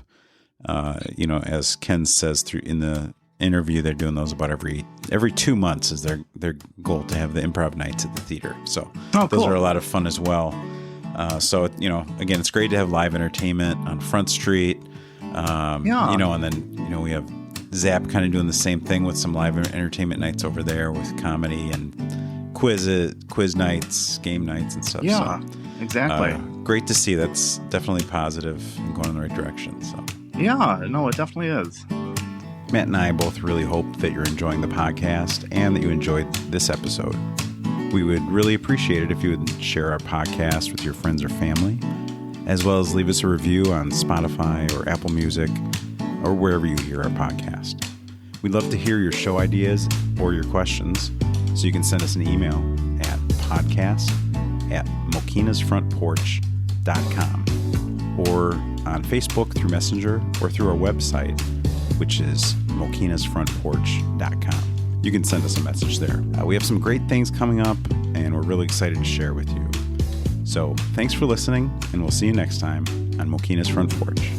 [SPEAKER 1] As Ken says in the interview, they're doing those about every 2 months is their goal to have the improv nights at the theater. So those are a lot of fun as well. So again, it's great to have live entertainment on Front Street. And then we have Zap kind of doing the same thing with some live entertainment nights over there with comedy and quiz nights, game nights and stuff.
[SPEAKER 4] Yeah, so, exactly.
[SPEAKER 1] Great to see. That's definitely positive and going in the right direction. So
[SPEAKER 4] yeah, no, it definitely is.
[SPEAKER 1] Matt and I both really hope that you're enjoying the podcast and that you enjoyed this episode. We would really appreciate it if you would share our podcast with your friends or family, as well as leave us a review on Spotify or Apple Music or wherever you hear our podcast. We'd love to hear your show ideas or your questions, so you can send us an email at podcast@mokenasfrontporch.com or on Facebook through Messenger or through our website, which is mokenasfrontporch.com. You can send us a message there. We have some great things coming up, and we're really excited to share with you. So thanks for listening, and we'll see you next time on Mokena's Front Porch.